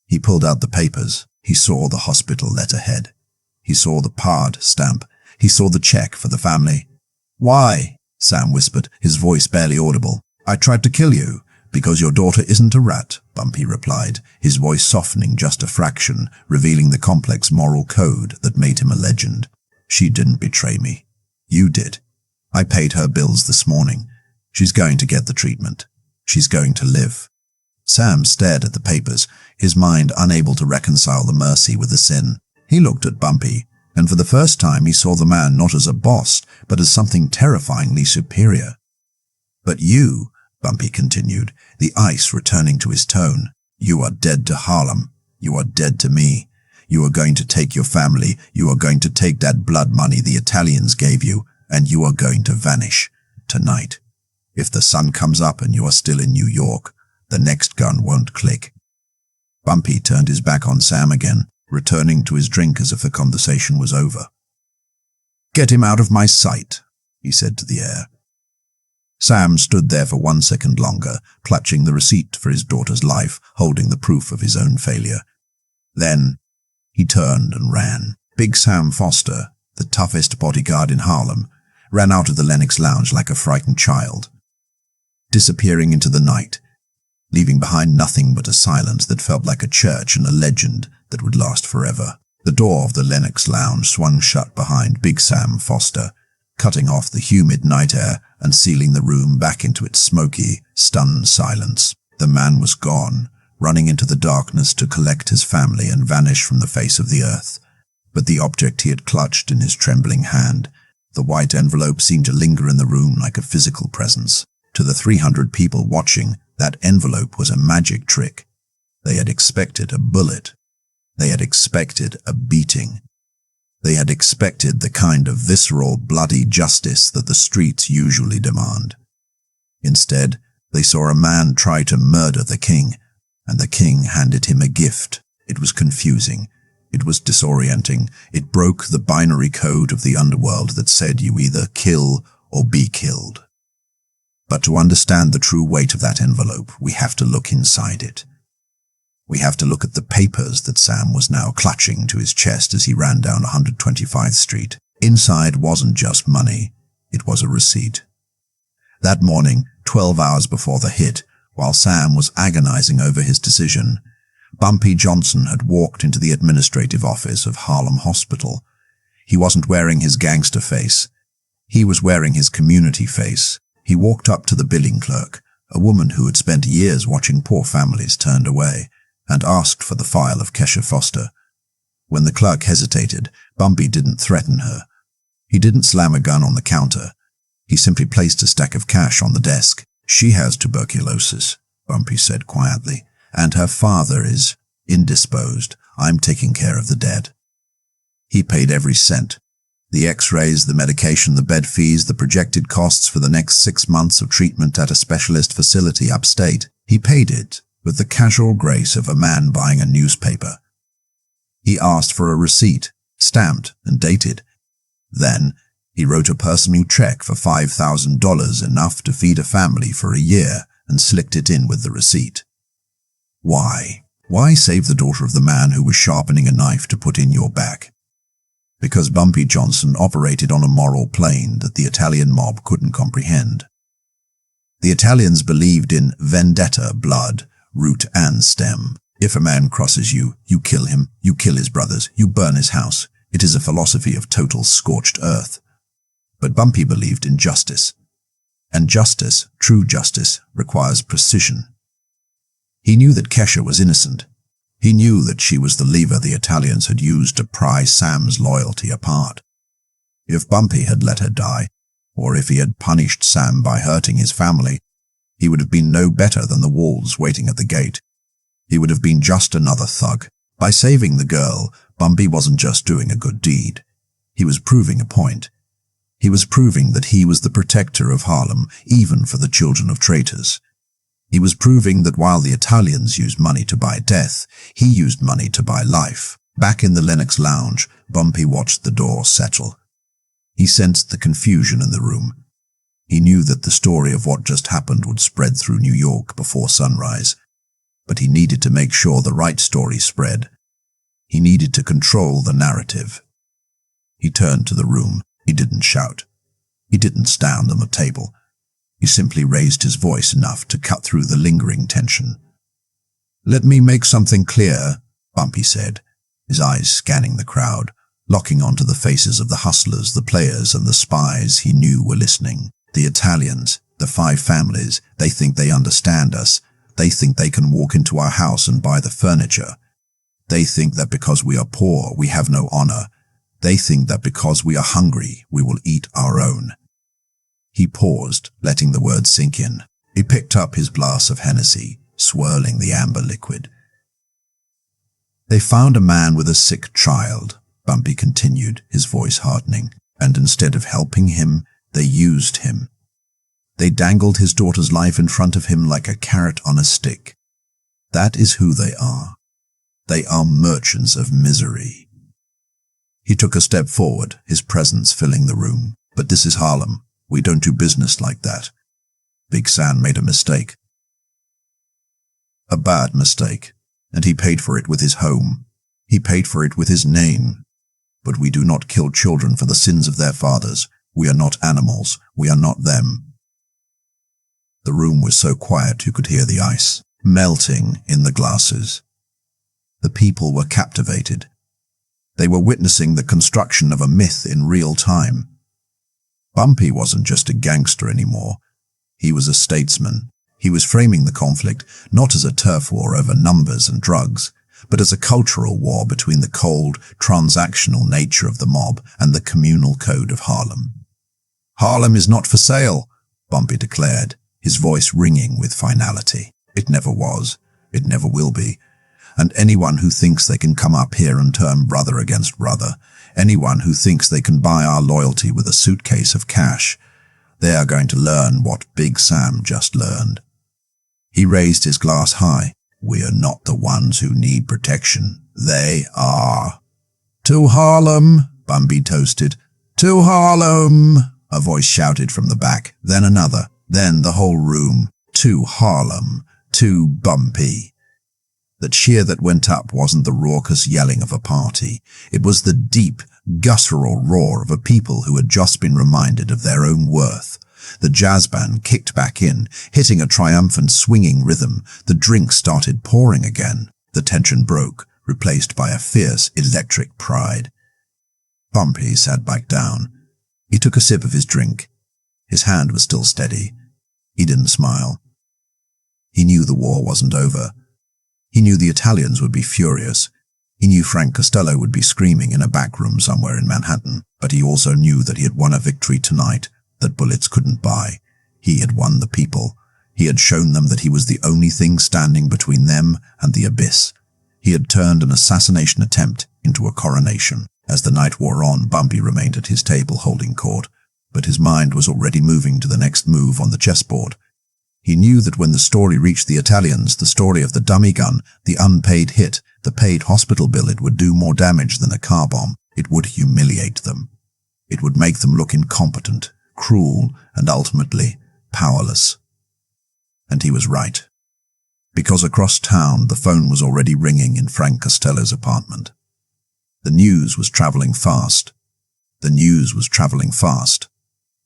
He pulled out the papers. He saw the hospital letterhead. He saw the PARD stamp. He saw the check for the family. "Why?" Sam whispered, his voice barely audible. "I tried to kill you, because your daughter isn't a rat," Bumpy replied, his voice softening just a fraction, revealing the complex moral code that made him a legend. "She didn't betray me. You did. I paid her bills this morning. She's going to get the treatment. She's going to live." Sam stared at the papers, his mind unable to reconcile the mercy with the sin. He looked at Bumpy, and for the first time he saw the man not as a boss, but as something terrifyingly superior. "But you," Bumpy continued, the ice returning to his tone, "you are dead to Harlem. You are dead to me. You are going to take your family. You are going to take that blood money the Italians gave you, and you are going to vanish. Tonight. If the sun comes up and you are still in New York, the next gun won't click." Bumpy turned his back on Sam again, returning to his drink as if the conversation was over. "Get him out of my sight," he said to the air. Sam stood there for 1 second longer, clutching the receipt for his daughter's life, holding the proof of his own failure. Then he turned and ran. Big Sam Foster, the toughest bodyguard in Harlem, ran out of the Lennox Lounge like a frightened child, disappearing into the night, leaving behind nothing but a silence that felt like a church and a legend that would last forever. The door of the Lennox Lounge swung shut behind Big Sam Foster, cutting off the humid night air and sealing the room back into its smoky, stunned silence. The man was gone, running into the darkness to collect his family and vanish from the face of the earth. But the object he had clutched in his trembling hand, the white envelope, seemed to linger in the room like a physical presence. To the 300 people watching, that envelope was a magic trick. They had expected a bullet. They had expected a beating. They had expected the kind of visceral, bloody justice that the streets usually demand. Instead, they saw a man try to murder the king, and the king handed him a gift. It was confusing. It was disorienting. It broke the binary code of the underworld that said you either kill or be killed. But to understand the true weight of that envelope, we have to look inside it. We have to look at the papers that Sam was now clutching to his chest as he ran down 125th Street. Inside wasn't just money, it was a receipt. That morning, 12 hours before the hit, while Sam was agonizing over his decision, Bumpy Johnson had walked into the administrative office of Harlem Hospital. He wasn't wearing his gangster face. He was wearing his community face. He walked up to the billing clerk, a woman who had spent years watching poor families turned away, and asked for the file of Kesha Foster. When the clerk hesitated, Bumpy didn't threaten her. He didn't slam a gun on the counter. He simply placed a stack of cash on the desk. "She has tuberculosis," Bumpy said quietly, "and her father is indisposed. I'm taking care of the dead." He paid every cent. The x-rays, the medication, the bed fees, the projected costs for the next 6 months of treatment at a specialist facility upstate. He paid it with the casual grace of a man buying a newspaper. He asked for a receipt, stamped and dated. Then he wrote a personal check for $5,000, enough to feed a family for a year, and slicked it in with the receipt. Why? Why save the daughter of the man who was sharpening a knife to put in your back? Because Bumpy Johnson operated on a moral plane that the Italian mob couldn't comprehend. The Italians believed in vendetta, blood, root and stem. If a man crosses you, you kill him, you kill his brothers, you burn his house. It is a philosophy of total scorched earth. But Bumpy believed in justice. And justice, true justice, requires precision. He knew that Kesha was innocent. He knew that she was the lever the Italians had used to pry Sam's loyalty apart. If Bumpy had let her die, or if he had punished Sam by hurting his family, he would have been no better than the wolves waiting at the gate. He would have been just another thug. By saving the girl, Bumpy wasn't just doing a good deed. He was proving a point. He was proving that he was the protector of Harlem, even for the children of traitors. He was proving that while the Italians used money to buy death, he used money to buy life. Back in the Lennox Lounge, Bumpy watched the door settle. He sensed the confusion in the room. He knew that the story of what just happened would spread through New York before sunrise, but he needed to make sure the right story spread. He needed to control the narrative. He turned to the room. He didn't shout. He didn't stand on the table. He simply raised his voice enough to cut through the lingering tension. "Let me make something clear," Bumpy said, his eyes scanning the crowd, locking onto the faces of the hustlers, the players, and the spies he knew were listening. The Italians, the 5 families, they think they understand us. They think they can walk into our house and buy the furniture. They think that because we are poor, we have no honor. They think that because we are hungry, we will eat our own. He paused, letting the words sink in. He picked up his glass of Hennessy, swirling the amber liquid. "They found a man with a sick child," Bumpy continued, his voice hardening, "and instead of helping him, they used him. They dangled his daughter's life in front of him like a carrot on a stick. That is who they are. They are merchants of misery." He took a step forward, his presence filling the room. "But this is Harlem. We don't do business like that. Big Sam made a mistake. A bad mistake, and he paid for it with his home. He paid for it with his name. But we do not kill children for the sins of their fathers. We are not animals. We are not them." The room was so quiet you could hear the ice melting in the glasses. The people were captivated. They were witnessing the construction of a myth in real time. Bumpy wasn't just a gangster anymore. He was a statesman. He was framing the conflict not as a turf war over numbers and drugs, but as a cultural war between the cold, transactional nature of the mob and the communal code of Harlem. "Harlem is not for sale," Bumpy declared, his voice ringing with finality. "It never was. It never will be. And anyone who thinks they can come up here and turn brother against brother, anyone who thinks they can buy our loyalty with a suitcase of cash, they are going to learn what Big Sam just learned." He raised his glass high. "We are not the ones who need protection. They are." "To Harlem," Bumpy toasted. "To Harlem," a voice shouted from the back, then another, then the whole room. "To Harlem, to Bumpy." The cheer that went up wasn't the raucous yelling of a party. It was the deep, guttural roar of a people who had just been reminded of their own worth. The jazz band kicked back in, hitting a triumphant swinging rhythm. The drink started pouring again. The tension broke, replaced by a fierce, electric pride. Bumpy sat back down. He took a sip of his drink. His hand was still steady. He didn't smile. He knew the war wasn't over. He knew the Italians would be furious. He knew Frank Costello would be screaming in a back room somewhere in Manhattan, but he also knew that he had won a victory tonight that bullets couldn't buy. He had won the people. He had shown them that he was the only thing standing between them and the abyss. He had turned an assassination attempt into a coronation. As the night wore on, Bumpy remained at his table holding court, but his mind was already moving to the next move on the chessboard. He knew that when the story reached the Italians, the story of the dummy gun, the unpaid hit, the paid hospital bill, it would do more damage than a car bomb. It would humiliate them. It would make them look incompetent, cruel, and ultimately powerless. And he was right. Because across town, the phone was already ringing in Frank Costello's apartment. The news was traveling fast. The news was traveling fast.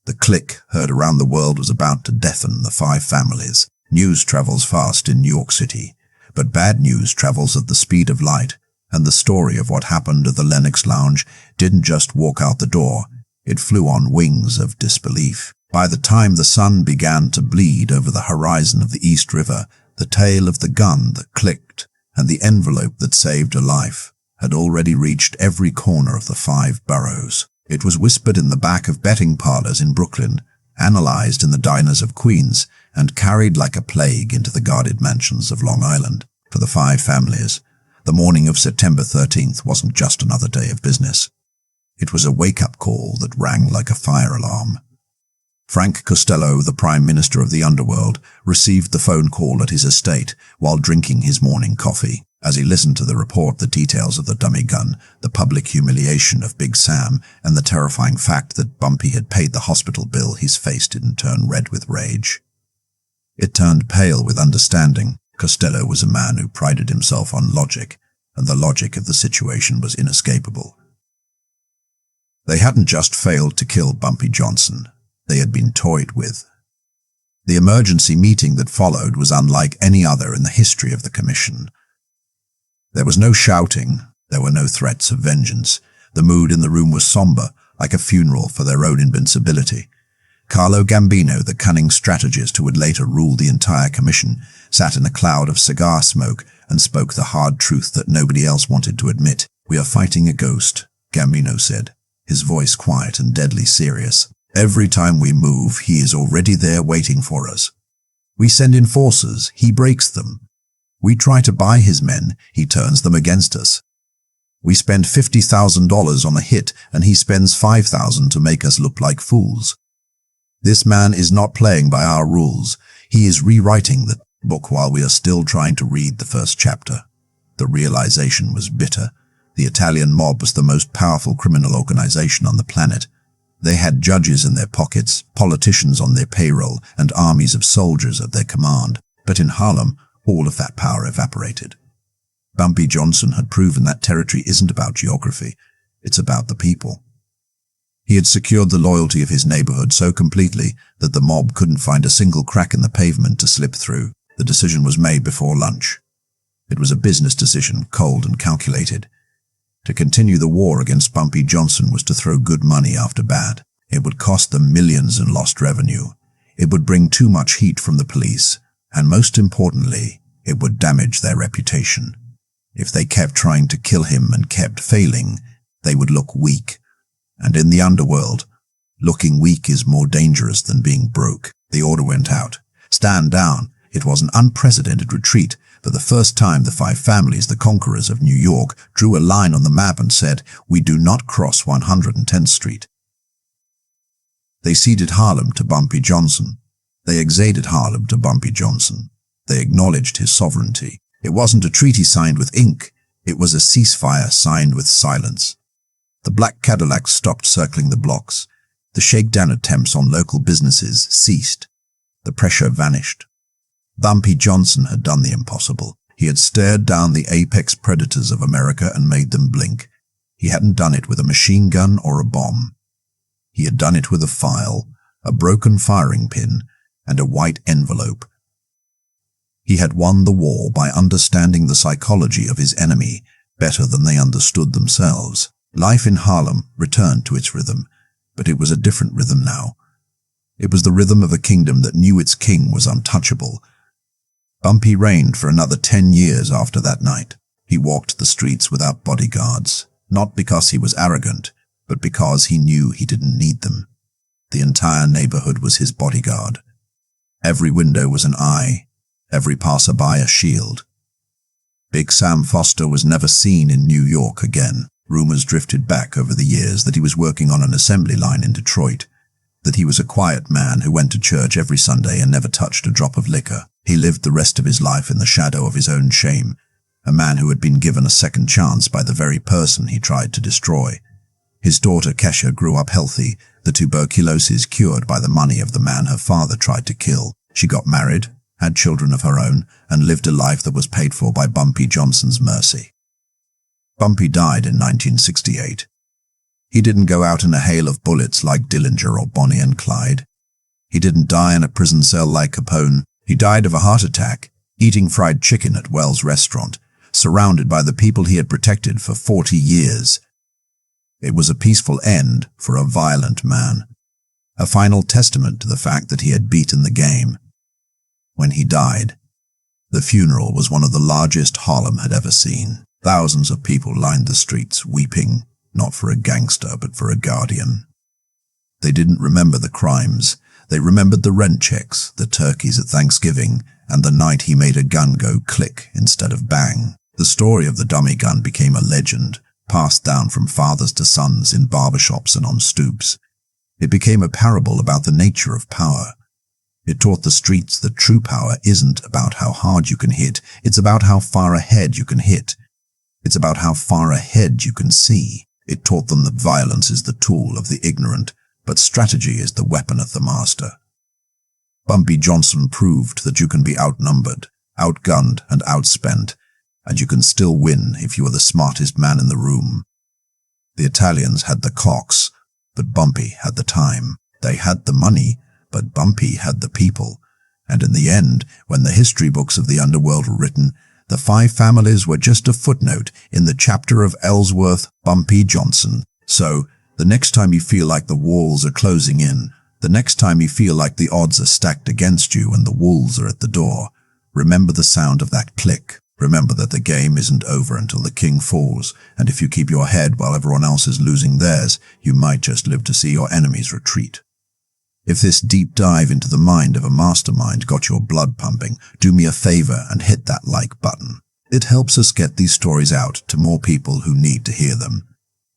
The click heard around the world was about to deafen the 5 families. News travels fast in New York City, but bad news travels at the speed of light, and the story of what happened at the Lennox Lounge didn't just walk out the door, it flew on wings of disbelief. By the time the sun began to bleed over the horizon of the East River, the tale of the gun that clicked and the envelope that saved a life had already reached every corner of the 5 boroughs. It was whispered in the back of betting parlors in Brooklyn, analyzed in the diners of Queens, and carried like a plague into the guarded mansions of Long Island. For the 5 families, the morning of September 13th wasn't just another day of business. It was a wake-up call that rang like a fire alarm. Frank Costello, the Prime Minister of the underworld, received the phone call at his estate while drinking his morning coffee. As he listened to the report, the details of the dummy gun, the public humiliation of Big Sam, and the terrifying fact that Bumpy had paid the hospital bill, his face didn't turn red with rage. It turned pale with understanding. Costello was a man who prided himself on logic, and the logic of the situation was inescapable. They hadn't just failed to kill Bumpy Johnson. They had been toyed with. The emergency meeting that followed was unlike any other in the history of the commission. There was no shouting, there were no threats of vengeance. The mood in the room was somber, like a funeral for their own invincibility. Carlo Gambino, the cunning strategist who would later rule the entire commission, sat in a cloud of cigar smoke and spoke the hard truth that nobody else wanted to admit. "We are fighting a ghost," Gambino said, his voice quiet and deadly serious. "Every time we move, he is already there waiting for us. We send in forces, he breaks them. We try to buy his men, he turns them against us. We spend $50,000 on a hit, and he spends $5,000 to make us look like fools. This man is not playing by our rules. He is rewriting the book while we are still trying to read the first chapter." The realization was bitter. The Italian mob was the most powerful criminal organization on the planet. They had judges in their pockets, politicians on their payroll, and armies of soldiers at their command. But in Harlem, all of that power evaporated. Bumpy Johnson had proven that territory isn't about geography, it's about the people. He had secured the loyalty of his neighborhood so completely that the mob couldn't find a single crack in the pavement to slip through. The decision was made before lunch. It was a business decision, cold and calculated. To continue the war against Bumpy Johnson was to throw good money after bad. It would cost them millions in lost revenue. It would bring too much heat from the police, and most importantly, it would damage their reputation. If they kept trying to kill him and kept failing, they would look weak. And in the underworld, looking weak is more dangerous than being broke. The order went out. Stand down. It was an unprecedented retreat. For the first time, the 5 families, the conquerors of New York, drew a line on the map and said, "We do not cross 110th Street." They ceded Harlem to Bumpy Johnson. They exaded Harlem to Bumpy Johnson. They acknowledged his sovereignty. It wasn't a treaty signed with ink. It was a ceasefire signed with silence. The black Cadillacs stopped circling the blocks. The shakedown attempts on local businesses ceased. The pressure vanished. Bumpy Johnson had done the impossible. He had stared down the apex predators of America and made them blink. He hadn't done it with a machine gun or a bomb. He had done it with a file, a broken firing pin, and a white envelope. He had won the war by understanding the psychology of his enemy better than they understood themselves. Life in Harlem returned to its rhythm, but it was a different rhythm now. It was the rhythm of a kingdom that knew its king was untouchable. Bumpy reigned for another 10 years after that night. He walked the streets without bodyguards, not because he was arrogant, but because he knew he didn't need them. The entire neighborhood was his bodyguard. Every window was an eye, every passerby a shield. Big Sam Foster was never seen in New York again. Rumors drifted back over the years that he was working on an assembly line in Detroit, that he was a quiet man who went to church every Sunday and never touched a drop of liquor. He lived the rest of his life in the shadow of his own shame, a man who had been given a second chance by the very person he tried to destroy. His daughter Kesha grew up healthy, the tuberculosis cured by the money of the man her father tried to kill. She got married, had children of her own, and lived a life that was paid for by Bumpy Johnson's mercy. Bumpy died in 1968. He didn't go out in a hail of bullets like Dillinger or Bonnie and Clyde. He didn't die in a prison cell like Capone. He died of a heart attack, eating fried chicken at Wells' restaurant, surrounded by the people he had protected for 40 years. It was a peaceful end for a violent man, a final testament to the fact that he had beaten the game. When he died, The funeral was one of the largest Harlem had ever seen. Thousands of people lined the streets, weeping, not for a gangster, but for a guardian. They didn't remember the crimes. They remembered the rent checks, the turkeys at Thanksgiving, and the night he made a gun go click instead of bang. The story of the dummy gun became a legend, passed down from fathers to sons in barbershops and on stoops. It became a parable about the nature of power. It taught the streets that true power isn't about how hard you can hit, it's about how far ahead you can hit. It's about how far ahead you can see. It taught them that violence is the tool of the ignorant, but strategy is the weapon of the master. Bumpy Johnson proved that you can be outnumbered, outgunned, and outspent, and you can still win if you are the smartest man in the room. The Italians had the clocks, but Bumpy had the time. They had the money, but Bumpy had the people. And in the end, when the history books of the underworld were written, the 5 families were just a footnote in the chapter of Ellsworth Bumpy Johnson. So, the next time you feel like the walls are closing in, the next time you feel like the odds are stacked against you and the wolves are at the door, remember the sound of that click. Remember that the game isn't over until the king falls, and if you keep your head while everyone else is losing theirs, you might just live to see your enemies retreat. If this deep dive into the mind of a mastermind got your blood pumping, do me a favor and hit that like button. It helps us get these stories out to more people who need to hear them.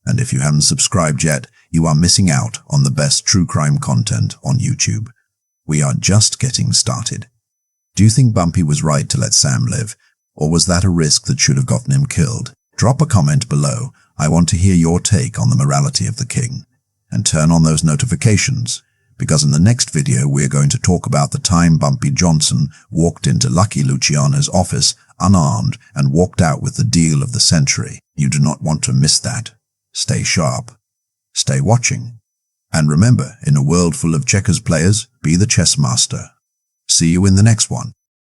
And if you haven't subscribed yet, you are missing out on the best true crime content on YouTube. We are just getting started. Do you think Bumpy was right to let Sam live? Or was that a risk that should have gotten him killed? Drop a comment below. I want to hear your take on the morality of the king. And turn on those notifications, because in the next video we're going to talk about the time Bumpy Johnson walked into Lucky Luciano's office unarmed and walked out with the deal of the century. You do not want to miss that. Stay sharp. Stay watching. And remember, in a world full of checkers players, be the chess master. See you in the next one.